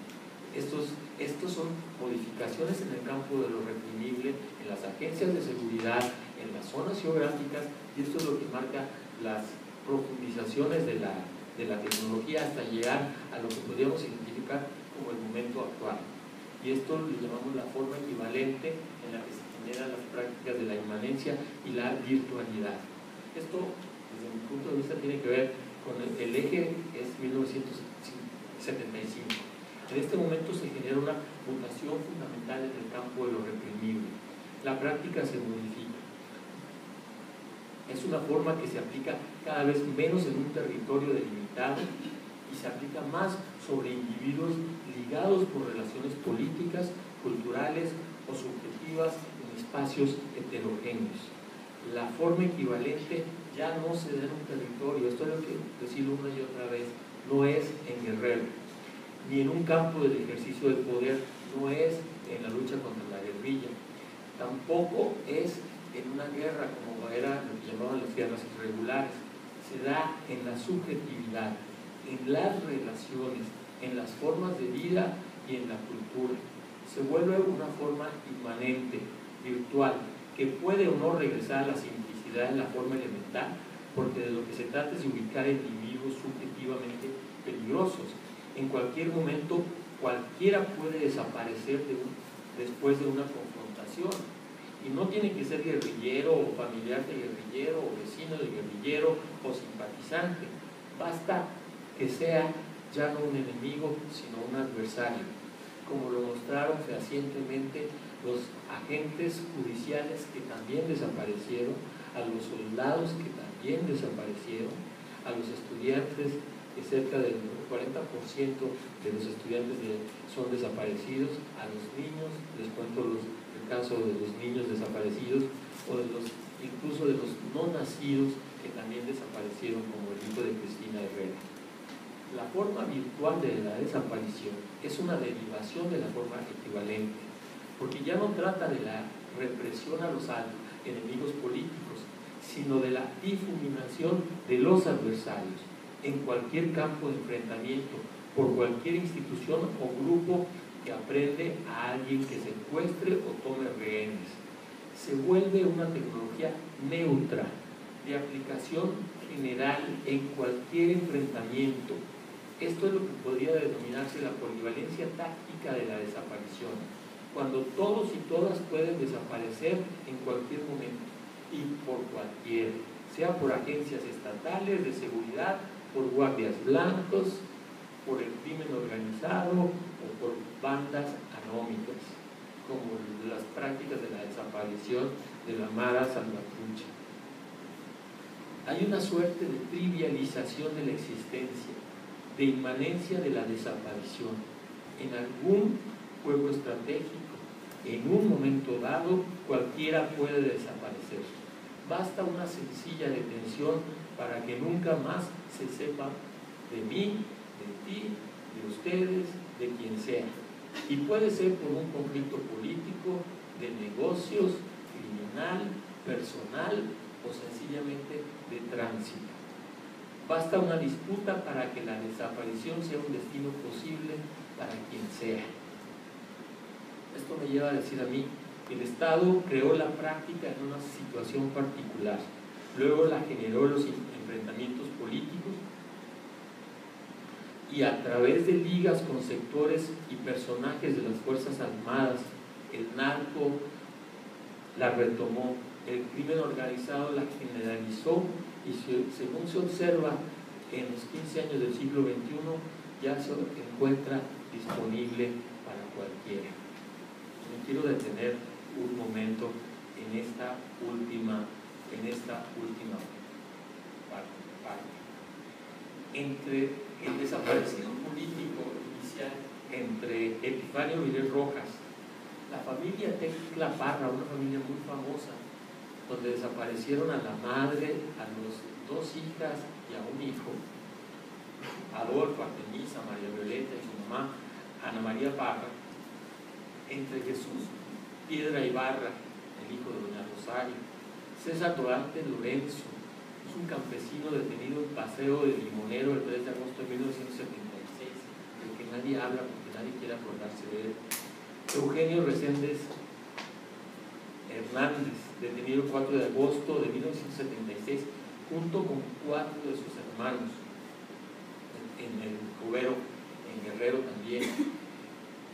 Estos son modificaciones en el campo de lo reprimible, en las agencias de seguridad, en las zonas geográficas, y esto es lo que marca las profundizaciones de la tecnología hasta llegar a lo que podríamos identificar como el momento actual. Y esto lo llamamos la forma equivalente en la que se generan las prácticas de la inmanencia y la virtualidad. Esto, desde mi punto de vista, tiene que ver con el eje, es 1975. En este momento se genera una mutación fundamental en el campo de lo reprimible. La práctica se modifica. Es una forma que se aplica cada vez menos en un territorio delimitado y se aplica más sobre individuos ligados por relaciones políticas, culturales o subjetivas en espacios heterogéneos. La forma equivalente ya no se da en un territorio, esto es lo que decirlo una y otra vez, no es en Guerrero, ni en un campo del ejercicio del poder, no es en la lucha contra la guerrilla, tampoco es en una guerra como era lo que llamaban las guerras irregulares, se da en la subjetividad, en las relaciones, en las formas de vida y en la cultura. Se vuelve una forma inmanente, virtual, que puede o no regresar a la simplicidad en la forma elemental, porque de lo que se trata es de ubicar individuos subjetivamente peligrosos. En cualquier momento, cualquiera puede desaparecer después de una confrontación. Y no tiene que ser guerrillero o familiar de guerrillero o vecino de guerrillero o simpatizante. Basta que sea ya no un enemigo, sino un adversario, como lo mostraron fehacientemente los agentes judiciales que también desaparecieron, a los soldados que también desaparecieron, a los estudiantes, que cerca del 40% de los estudiantes son desaparecidos, a los niños, les cuento el caso de los niños desaparecidos, o incluso de los no nacidos que también desaparecieron, como el hijo de Cristina Herrera. La forma virtual de la desaparición es una derivación de la forma equivalente, porque ya no trata de la represión a los enemigos políticos, sino de la difuminación de los adversarios en cualquier campo de enfrentamiento, por cualquier institución o grupo que aprende a alguien que secuestre o tome rehenes. Se vuelve una tecnología neutra, de aplicación general en cualquier enfrentamiento. Esto es lo que podría denominarse la polivalencia táctica de la desaparición, cuando todos y todas pueden desaparecer en cualquier momento y por cualquiera, sea por agencias estatales de seguridad, por guardias blancos, por el crimen organizado o por bandas anómicas, como las prácticas de la desaparición de la Mara Salvatrucha. Hay una suerte de trivialización de la existencia, de inmanencia de la desaparición. En algún juego estratégico, en un momento dado, cualquiera puede desaparecer. Basta una sencilla detención para que nunca más se sepa de mí, de ti, de ustedes, de quien sea. Y puede ser por un conflicto político, de negocios, criminal, personal o sencillamente de tránsito. Basta una disputa para que la desaparición sea un destino posible para quien sea. Esto me lleva a decir a mí que el Estado creó la práctica en una situación particular, luego la generó los enfrentamientos políticos y a través de ligas con sectores y personajes de las Fuerzas Armadas, el narco la retomó, el crimen organizado la generalizó y según se observa en los 15 años del siglo XXI ya se encuentra disponible para cualquiera. Me quiero detener un momento en esta última parte. Entre el desaparecido político inicial, entre Epifanio Vilés Rojas, la familia Tecla Parra, una familia muy famosa, donde desaparecieron a la madre, a los 2 hijas y a un hijo, Adolfo, Artemisa, María Violeta y su mamá, Ana María Parra, entre Jesús Piedra Ibarra, el hijo de doña Rosario, César Dorante Lorenzo, es un campesino detenido en Paseo de Limonero el 3 de agosto de 1976, del que nadie habla porque nadie quiere acordarse de él. Eugenio Reséndez Hernández, detenido el 4 de agosto de 1976, junto con 4 de sus hermanos, en el Cubero, en Guerrero también.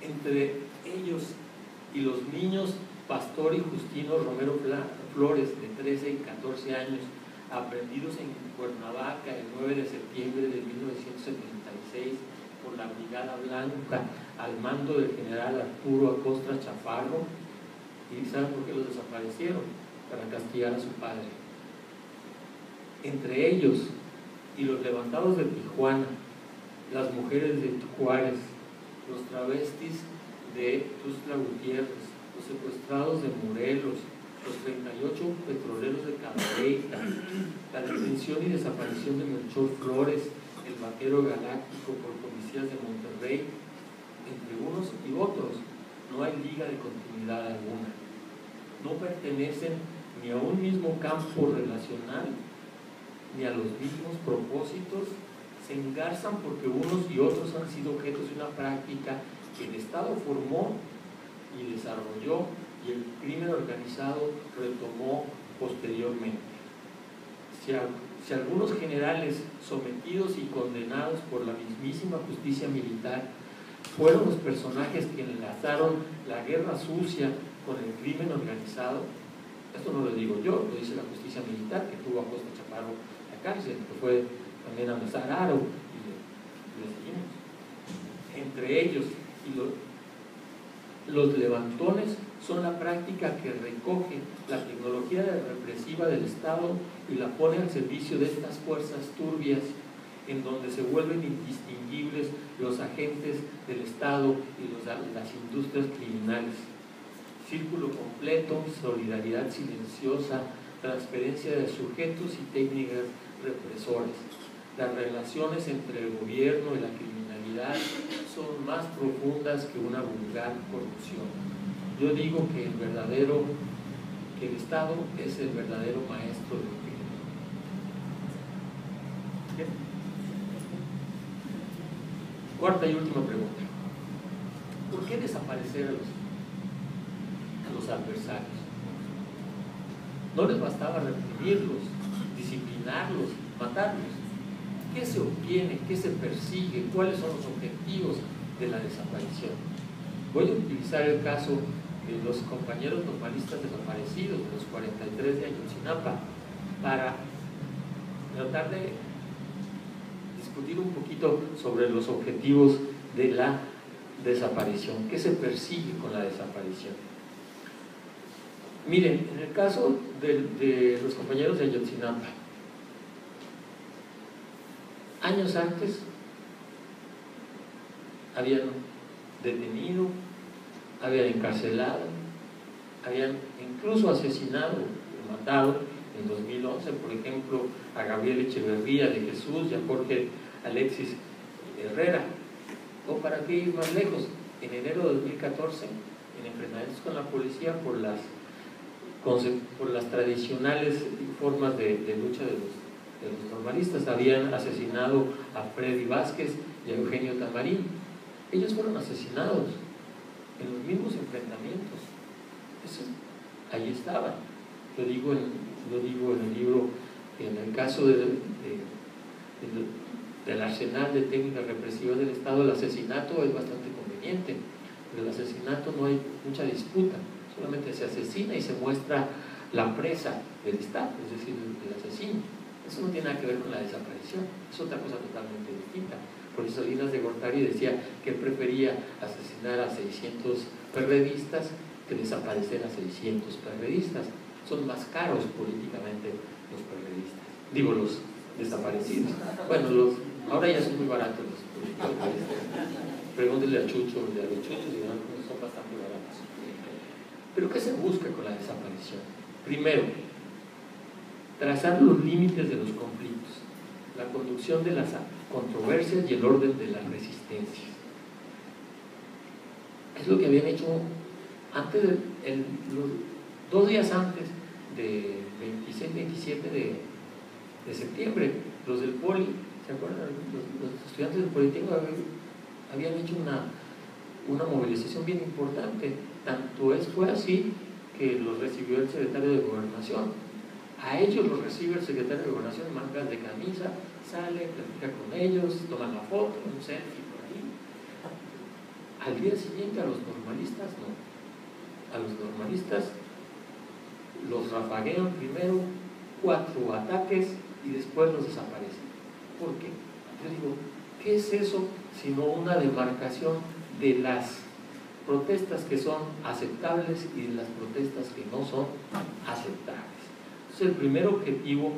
Entre ellos y los niños Pastor y Justino Romero Flores, de 13 y 14 años, aprendidos en Cuernavaca el 9 de septiembre de 1976 por la Brigada Blanca al mando del general Arturo Acosta Chaparro. ¿Y saben por qué los desaparecieron? Para castigar a su padre. Entre ellos y los levantados de Tijuana, las mujeres de Juárez, los travestis de Tuxtla Gutiérrez, los secuestrados de Morelos, los 38 petroleros de Cadereyta, la detención y desaparición de Melchor Flores, el vaquero galáctico por policías de Monterrey, entre unos y otros, no hay liga de continuidad alguna. No pertenecen ni a un mismo campo relacional, ni a los mismos propósitos, se engarzan porque unos y otros han sido objetos de una práctica que el Estado formó y desarrolló y el crimen organizado retomó posteriormente. Si algunos generales sometidos y condenados por la mismísima justicia militar fueron los personajes que enlazaron la guerra sucia con el crimen organizado, esto no lo digo yo, lo dice la justicia militar, que tuvo a Acosta Chaparro a la cárcel, que fue también a Nazar Aro, y le seguimos. Entre ellos y los levantones son la práctica que recoge la tecnología represiva del Estado y la pone al servicio de estas fuerzas turbias, en donde se vuelven indistinguibles los agentes del Estado y las industrias criminales. Círculo completo, solidaridad silenciosa, transferencia de sujetos y técnicas represoras. Las relaciones entre el gobierno y la criminalidad son más profundas que una vulgar corrupción. Yo digo que el Estado es el verdadero maestro del crimen. ¿Bien? Cuarta y última pregunta. ¿Por qué desaparecer a los adversarios? No les bastaba reprimirlos, disciplinarlos, matarlos. ¿Qué se obtiene? ¿Qué se persigue? ¿Cuáles son los objetivos de la desaparición? Voy a utilizar el caso de los compañeros normalistas desaparecidos, de los 43 de Ayotzinapa, para tratar de discutir un poquito sobre los objetivos de la desaparición. ¿Qué se persigue con la desaparición? Miren, en el caso de los compañeros de Ayotzinapa, años antes habían detenido, habían encarcelado, habían incluso asesinado o matado en 2011, por ejemplo, a Gabriel Echeverría de Jesús y a Jorge Alexis Herrera. ¿O para qué ir más lejos? En enero de 2014, en enfrentamientos con la policía por las tradicionales formas de lucha de los normalistas, habían asesinado a Freddy Vázquez y a Eugenio Tamarín. Ellos fueron asesinados en los mismos enfrentamientos. Ahí estaban. Lo digo en el libro, en el caso del arsenal de técnicas represivas del Estado, el asesinato es bastante conveniente. Pero el asesinato no hay mucha disputa, solamente se asesina y se muestra la presa del Estado, es decir, el asesino. Eso no tiene nada que ver con la desaparición, es otra cosa totalmente distinta. Por eso Salinas de Gortari decía que él prefería asesinar a 600 perredistas que desaparecer a 600 perredistas. Son más caros políticamente los perredistas, digo, los desaparecidos. Bueno, ahora ya son muy baratos los perredistas. Pregúntenle a Chucho, de a los Chuchos, y son bastante baratos. Pero ¿qué se busca con la desaparición? Primero, trazar los límites de los conflictos, la conducción de las controversias y el orden de las resistencias. Es lo que habían hecho antes, 2 días antes de 26-27 de septiembre. Los del Poli, ¿se acuerdan? Los estudiantes del Politécnico habían hecho una movilización bien importante. Tanto fue así que los recibió el secretario de Gobernación A ellos los recibe el secretario de Gobernación en mangas de camisa, sale, platica con ellos, toman la foto, un selfie por ahí. Al día siguiente a los normalistas no. A los normalistas los rafaguean primero 4 ataques y después los desaparecen. ¿Por qué? Yo digo, ¿qué es eso sino una demarcación de las protestas que son aceptables y de las protestas que no son aceptables? Entonces el primer objetivo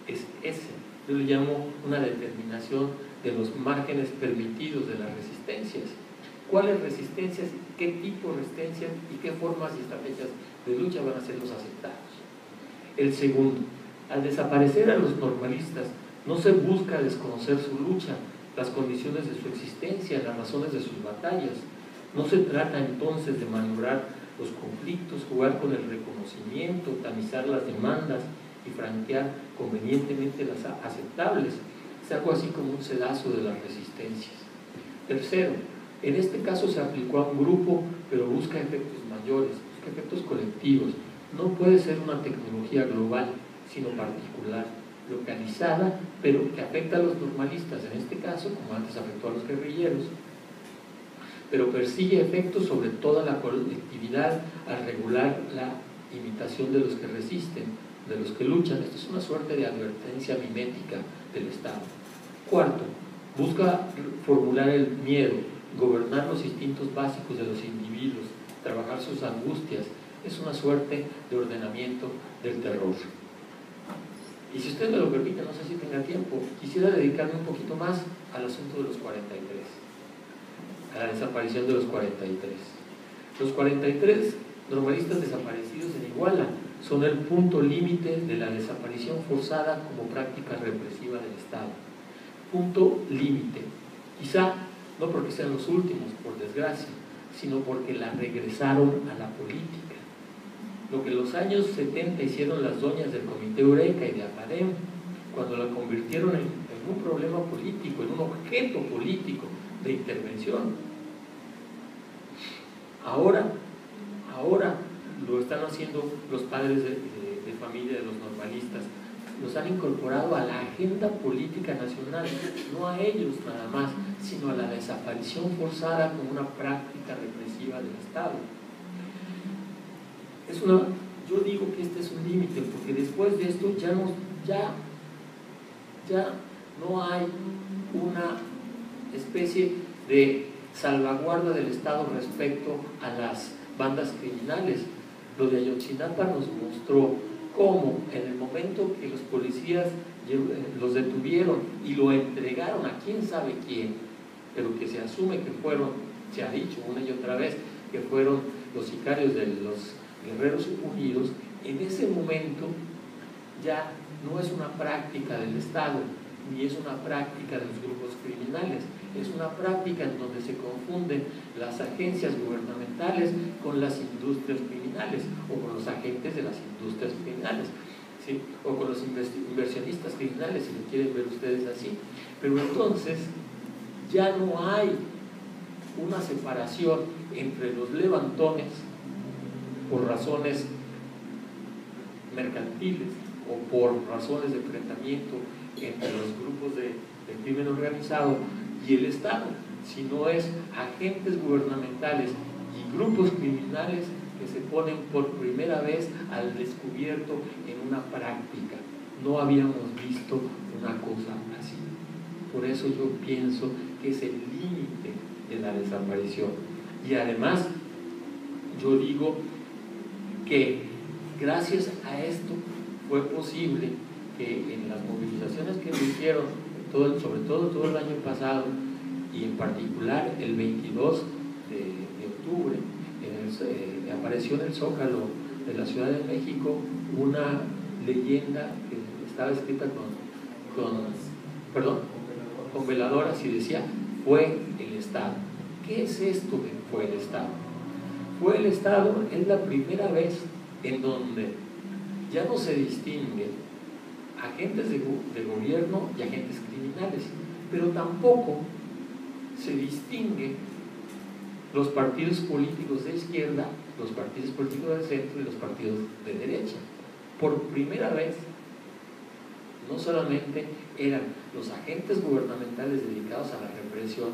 es ese. Yo le llamo una determinación de los márgenes permitidos de las resistencias. ¿Cuáles resistencias, qué tipo de resistencias y qué formas y estrategias de lucha van a ser los aceptados? El segundo, al desaparecer a los normalistas, no se busca desconocer su lucha, las condiciones de su existencia, las razones de sus batallas. No se trata entonces de maniobrar los conflictos, jugar con el reconocimiento, tamizar las demandas y franquear convenientemente las aceptables. Es algo así como un sedazo de las resistencias. Tercero, en este caso se aplicó a un grupo, pero busca efectos mayores, busca efectos colectivos. No puede ser una tecnología global, sino particular, localizada, pero que afecta a los normalistas, en este caso, como antes afectó a los guerrilleros, pero persigue efectos sobre toda la colectividad al regular la imitación de los que resisten, de los que luchan. Esto es una suerte de advertencia mimética del Estado. Cuarto, busca formular el miedo, gobernar los instintos básicos de los individuos, trabajar sus angustias. Es una suerte de ordenamiento del terror. Y si usted me lo permite, no sé si tenga tiempo, quisiera dedicarme un poquito más al asunto de los 43, a la desaparición de los 43. Los 43 normalistas desaparecidos en Iguala son el punto límite de la desaparición forzada como práctica represiva del Estado. Punto límite. Quizá no porque sean los últimos, por desgracia, sino porque la regresaron a la política. Lo que en los años 70 hicieron las doñas del Comité Eureka y de APADEM, cuando la convirtieron en un problema político, en un objeto político de intervención. Ahora lo están haciendo los padres de familia de los normalistas. Los han incorporado a la agenda política nacional, no a ellos nada más, sino a la desaparición forzada como una práctica represiva del Estado. Yo digo que este es un límite, porque después de esto ya no hay una especie de salvaguarda del Estado respecto a las bandas criminales. Lo de Ayotzinapa nos mostró cómo en el momento que los policías los detuvieron y lo entregaron a quién sabe quién, pero que se asume que fueron, se ha dicho una y otra vez, que fueron los sicarios de los Guerreros Unidos, en ese momento ya no es una práctica del Estado, ni es una práctica de los grupos criminales, es una práctica en donde se confunden las agencias gubernamentales con las industrias criminales, o con los agentes de las industrias criminales, ¿sí? O con los inversionistas criminales, si lo quieren ver ustedes así. Pero entonces ya no hay una separación entre los levantones por razones mercantiles o por razones de enfrentamiento entre los grupos de crimen organizado y el Estado, sino es agentes gubernamentales y grupos criminales que se ponen por primera vez al descubierto en una práctica. No habíamos visto una cosa así. Por eso yo pienso que es el límite de la desaparición. Y además, yo digo que gracias a esto fue posible que en las movilizaciones que se hicieron, sobre todo el año pasado, y en particular el 22 de octubre, apareció en el Zócalo de la Ciudad de México una leyenda que estaba escrita con veladoras y decía: fue el Estado. ¿Qué es esto de fue el Estado? Fue el Estado es la primera vez en donde ya no se distingue agentes de gobierno y agentes criminales, pero tampoco se distingue los partidos políticos de izquierda, los partidos políticos de centro y los partidos de derecha. Por primera vez no solamente eran los agentes gubernamentales dedicados a la represión,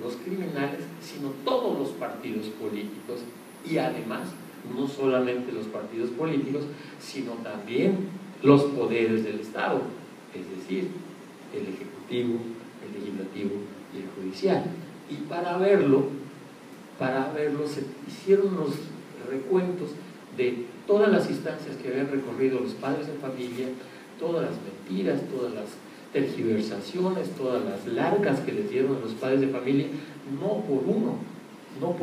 los criminales, sino todos los partidos políticos, y además no solamente los partidos políticos, sino también los poderes del Estado, es decir, el Ejecutivo, el Legislativo y el Judicial. Y para verlo se hicieron los recuentos de todas las instancias que habían recorrido los padres de familia, todas las mentiras, todas las tergiversaciones, todas las largas que les dieron a los padres de familia, no por uno, no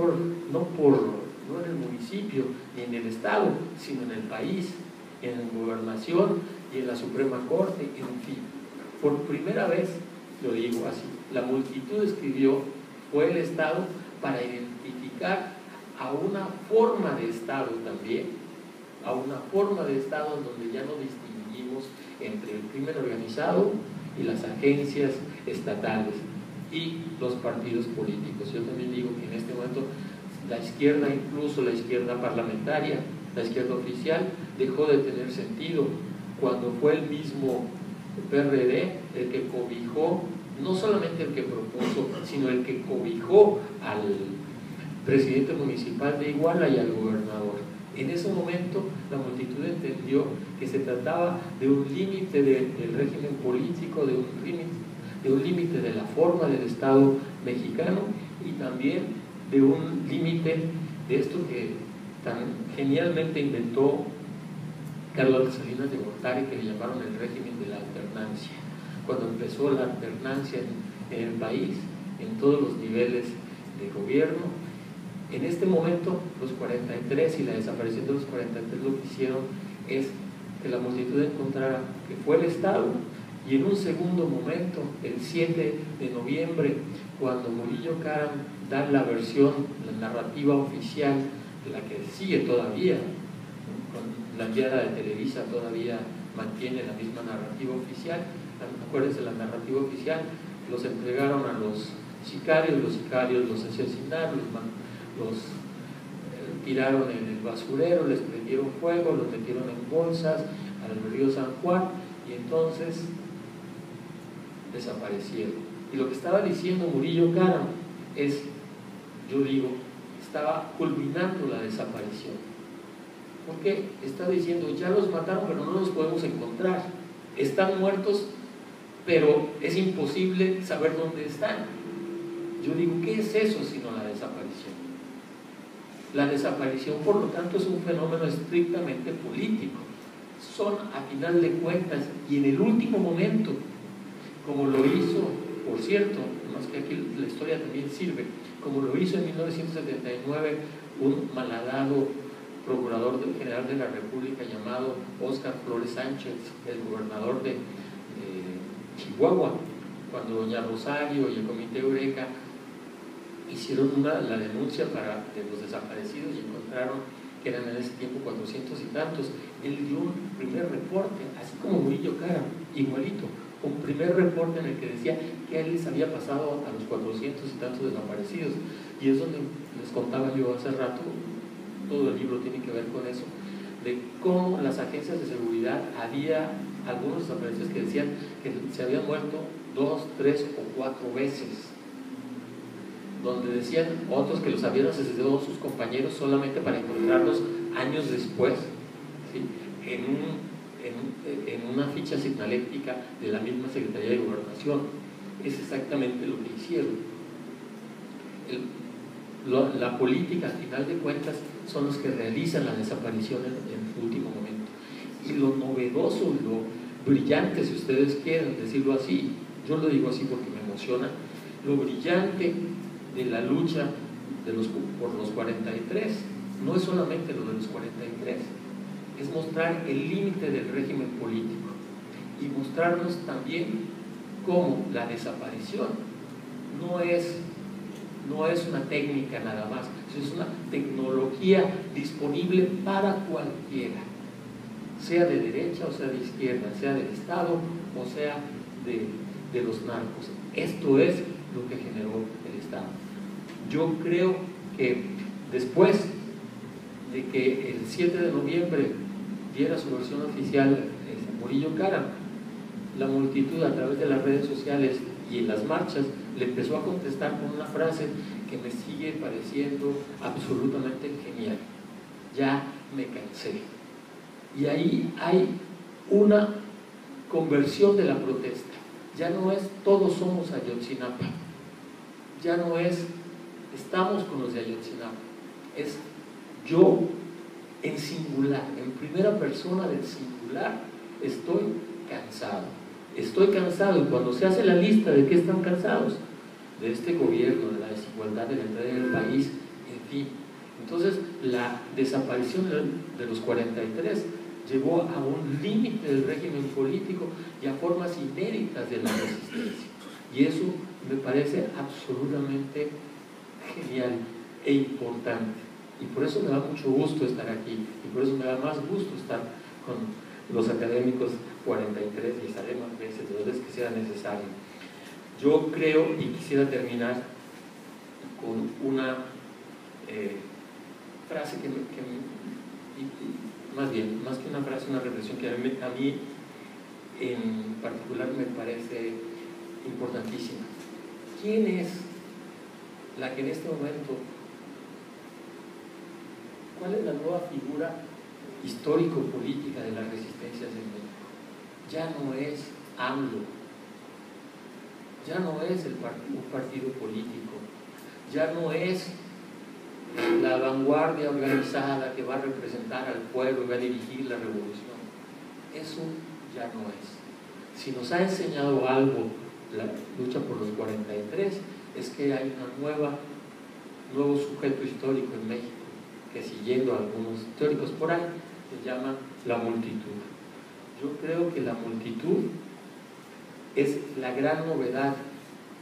en el municipio ni en el Estado, sino en el país, en la gobernación y en la Suprema Corte, en fin. Por primera vez, lo digo así, la multitud escribió, fue el Estado, para identificar a una forma de Estado también, a una forma de Estado en donde ya no distinguimos entre el crimen organizado y las agencias estatales y los partidos políticos. Yo también digo que en este momento la izquierda, incluso la izquierda parlamentaria, la izquierda oficial, dejó de tener sentido cuando fue el mismo PRD el que cobijó, no solamente el que propuso, sino el que cobijó al presidente municipal de Iguala y al gobernador. En ese momento la multitud entendió que se trataba de un límite del régimen político, de un límite de la forma del Estado mexicano, y también de un límite de esto que tan genialmente inventó Carlos Salinas de Gortari, que le llamaron el régimen de la alternancia. Cuando empezó la alternancia en el país, en todos los niveles de gobierno, en este momento los 43 y la desaparición de los 43 lo que hicieron es que la multitud encontrara que fue el Estado, y en un segundo momento, el 7 de noviembre, cuando Murillo Karam da la versión, la narrativa oficial, la que sigue todavía, con la enviada de Televisa todavía mantiene la misma narrativa oficial. Acuérdense, la narrativa oficial: los entregaron a los sicarios los asesinaron, los tiraron en el basurero, les prendieron fuego, los metieron en bolsas al río San Juan, y entonces desaparecieron. Y lo que estaba diciendo Murillo Karam es, yo digo, estaba culminando la desaparición. ¿Por qué? Está diciendo, ya los mataron, pero no los podemos encontrar. Están muertos, pero es imposible saber dónde están. Yo digo, ¿qué es eso sino la desaparición? La desaparición, por lo tanto, es un fenómeno estrictamente político. Son, a final de cuentas, y en el último momento, como lo hizo, por cierto, más que aquí la historia también sirve, como lo hizo en 1979 un malhadado procurador general de la República llamado Óscar Flores Sánchez, el gobernador de Chihuahua, cuando doña Rosario y el Comité Eureka hicieron la denuncia de los desaparecidos y encontraron que eran en ese tiempo 400 y tantos. Él dio un primer reporte, así como Murillo Karam, igualito, un primer reporte en el que decía qué les había pasado a los 400 y tantos desaparecidos. Y es donde les contaba yo hace rato, todo el libro tiene que ver con eso, de cómo las agencias de seguridad, había algunos desaparecidos que decían que se habían muerto 2, 3 o 4 veces, donde decían otros que los habían asesinado sus compañeros solamente para encontrarlos años después, ¿sí? en una ficha signalética de la misma Secretaría de Gobernación. Es exactamente lo que hicieron. La política, al final de cuentas, son los que realizan la desaparición en su último momento. Y lo novedoso, lo brillante, si ustedes quieren decirlo así, yo lo digo así porque me emociona, lo brillante de la lucha por los 43 no es solamente lo de los 43, es mostrar el límite del régimen político y mostrarnos también cómo la desaparición no es una técnica nada más, es una tecnología disponible para cualquiera, sea de derecha o sea de izquierda, sea del Estado o sea de los narcos. Esto es lo que generó el Estado. Yo creo que después de que el 7 de noviembre diera su versión oficial Murillo Karam, la multitud a través de las redes sociales y en las marchas le empezó a contestar con una frase que me sigue pareciendo absolutamente genial: ya me cansé. Y ahí hay una conversión de la protesta. Ya no es todos somos Ayotzinapa, ya no es estamos con los de Ayotzinapa, es yo en singular, en primera persona del singular, estoy cansado. Estoy cansado, y cuando se hace la lista de qué están cansados, de este gobierno, de la desigualdad, de la entrega del país, en fin. Entonces, la desaparición de los 43 llevó a un límite del régimen político y a formas inéditas de la resistencia. Y eso me parece absolutamente genial e importante. Y por eso me da mucho gusto estar aquí, y por eso me da más gusto estar con los académicos 43, y estaré más veces, las veces que sea necesario. Yo creo, y quisiera terminar con una frase más bien, más que una frase, una reflexión que a mí en particular me parece importantísima. ¿Quién es la que en este momento, cuál es la nueva figura histórico-política de las resistencias en México? Ya no es AMLO, ya no es un partido político, ya no es la vanguardia organizada que va a representar al pueblo y va a dirigir la revolución. Eso ya no es. Si nos ha enseñado algo la lucha por los 43, es que hay un nuevo sujeto histórico en México, que siguiendo a algunos teóricos por ahí, se llama la multitud. Yo creo que la multitud es la gran novedad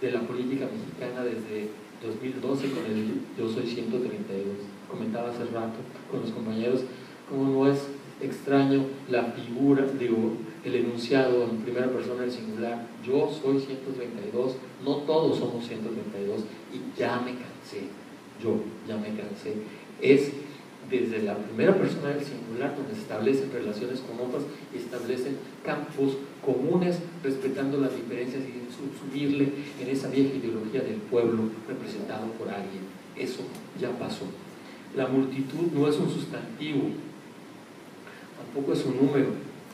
de la política mexicana desde 2012 con el Yo Soy 132. Comentaba hace rato con los compañeros cómo no es extraño la figura, el enunciado en primera persona del singular: yo soy 132, no todos somos 132, y ya me cansé, yo ya me cansé. Es desde la primera persona del singular donde se establecen relaciones con otras y establecen campos comunes, respetando las diferencias y subsumirle en esa vieja ideología del pueblo representado por alguien. Eso ya pasó. La multitud no es un sustantivo, tampoco es un número,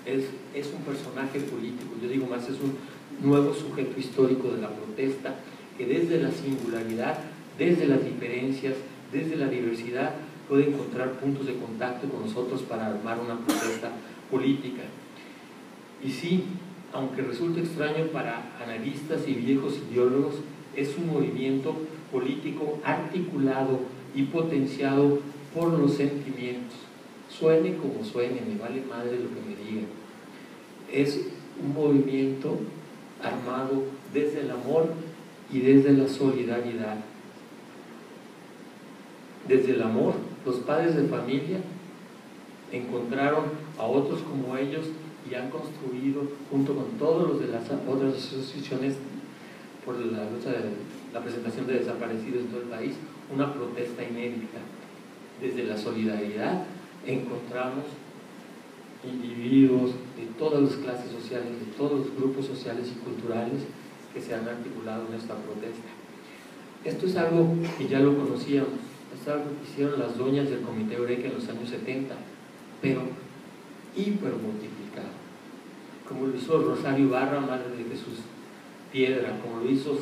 es un personaje político. Yo digo más, es un nuevo sujeto histórico de la protesta, que desde la singularidad, desde las diferencias, desde la diversidad, puede encontrar puntos de contacto con nosotros para armar una protesta política. Y sí, aunque resulte extraño para analistas y viejos ideólogos, es un movimiento político articulado y potenciado por los sentimientos. Suene como suene, me vale madre lo que me digan. Es un movimiento armado desde el amor y desde la solidaridad. Desde el amor, los padres de familia encontraron a otros como ellos y han construido, junto con todos los de las otras asociaciones por la lucha de la presentación de desaparecidos en todo el país, una protesta inédita. Desde la solidaridad encontramos individuos de todas las clases sociales, de todos los grupos sociales y culturales que se han articulado en esta protesta. Esto es algo que ya lo conocíamos, es algo que hicieron las doñas del Comité Eureka en los años 70, pero hipermultiplicado, como lo hizo Rosario Ibarra, madre de Jesús Piedra, como lo hizo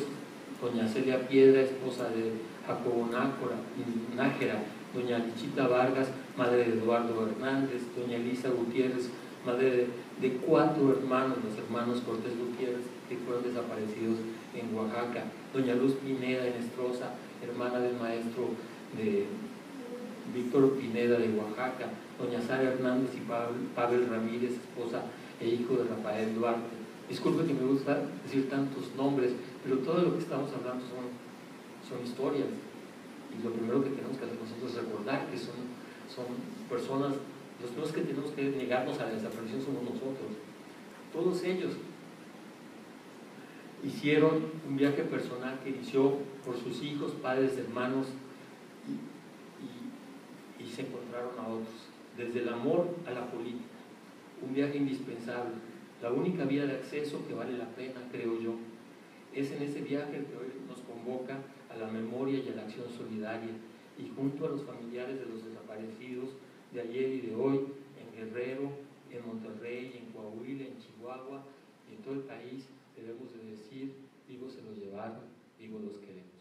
doña Celia Piedra, esposa de Jacobo Nájera, doña Lichita Vargas, madre de Eduardo Hernández, doña Elisa Gutiérrez, madre de 4 hermanos, los hermanos Cortés Gutiérrez, que fueron desaparecidos en Oaxaca, doña Luz Pineda Enestrosa, hermana del maestro de Víctor Pineda de Oaxaca, doña Sara Hernández y Pavel Ramírez, esposa e hijo de Rafael Duarte. Disculpe que me gusta decir tantos nombres, pero todo lo que estamos hablando son historias, y lo primero que tenemos que hacer nosotros es recordar que son personas. Los primeros que tenemos que negarnos a la desaparición somos nosotros. Todos ellos hicieron un viaje personal que inició por sus hijos, padres, hermanos, y se encontraron a otros, desde el amor a la política, un viaje indispensable. La única vía de acceso que vale la pena, creo yo, es en ese viaje que hoy nos convoca a la memoria y a la acción solidaria, y junto a los familiares de los desaparecidos de ayer y de hoy, en Guerrero, en Monterrey, en Coahuila, en Chihuahua y en todo el país, debemos de decir: vivos se los llevaron, vivos los queremos.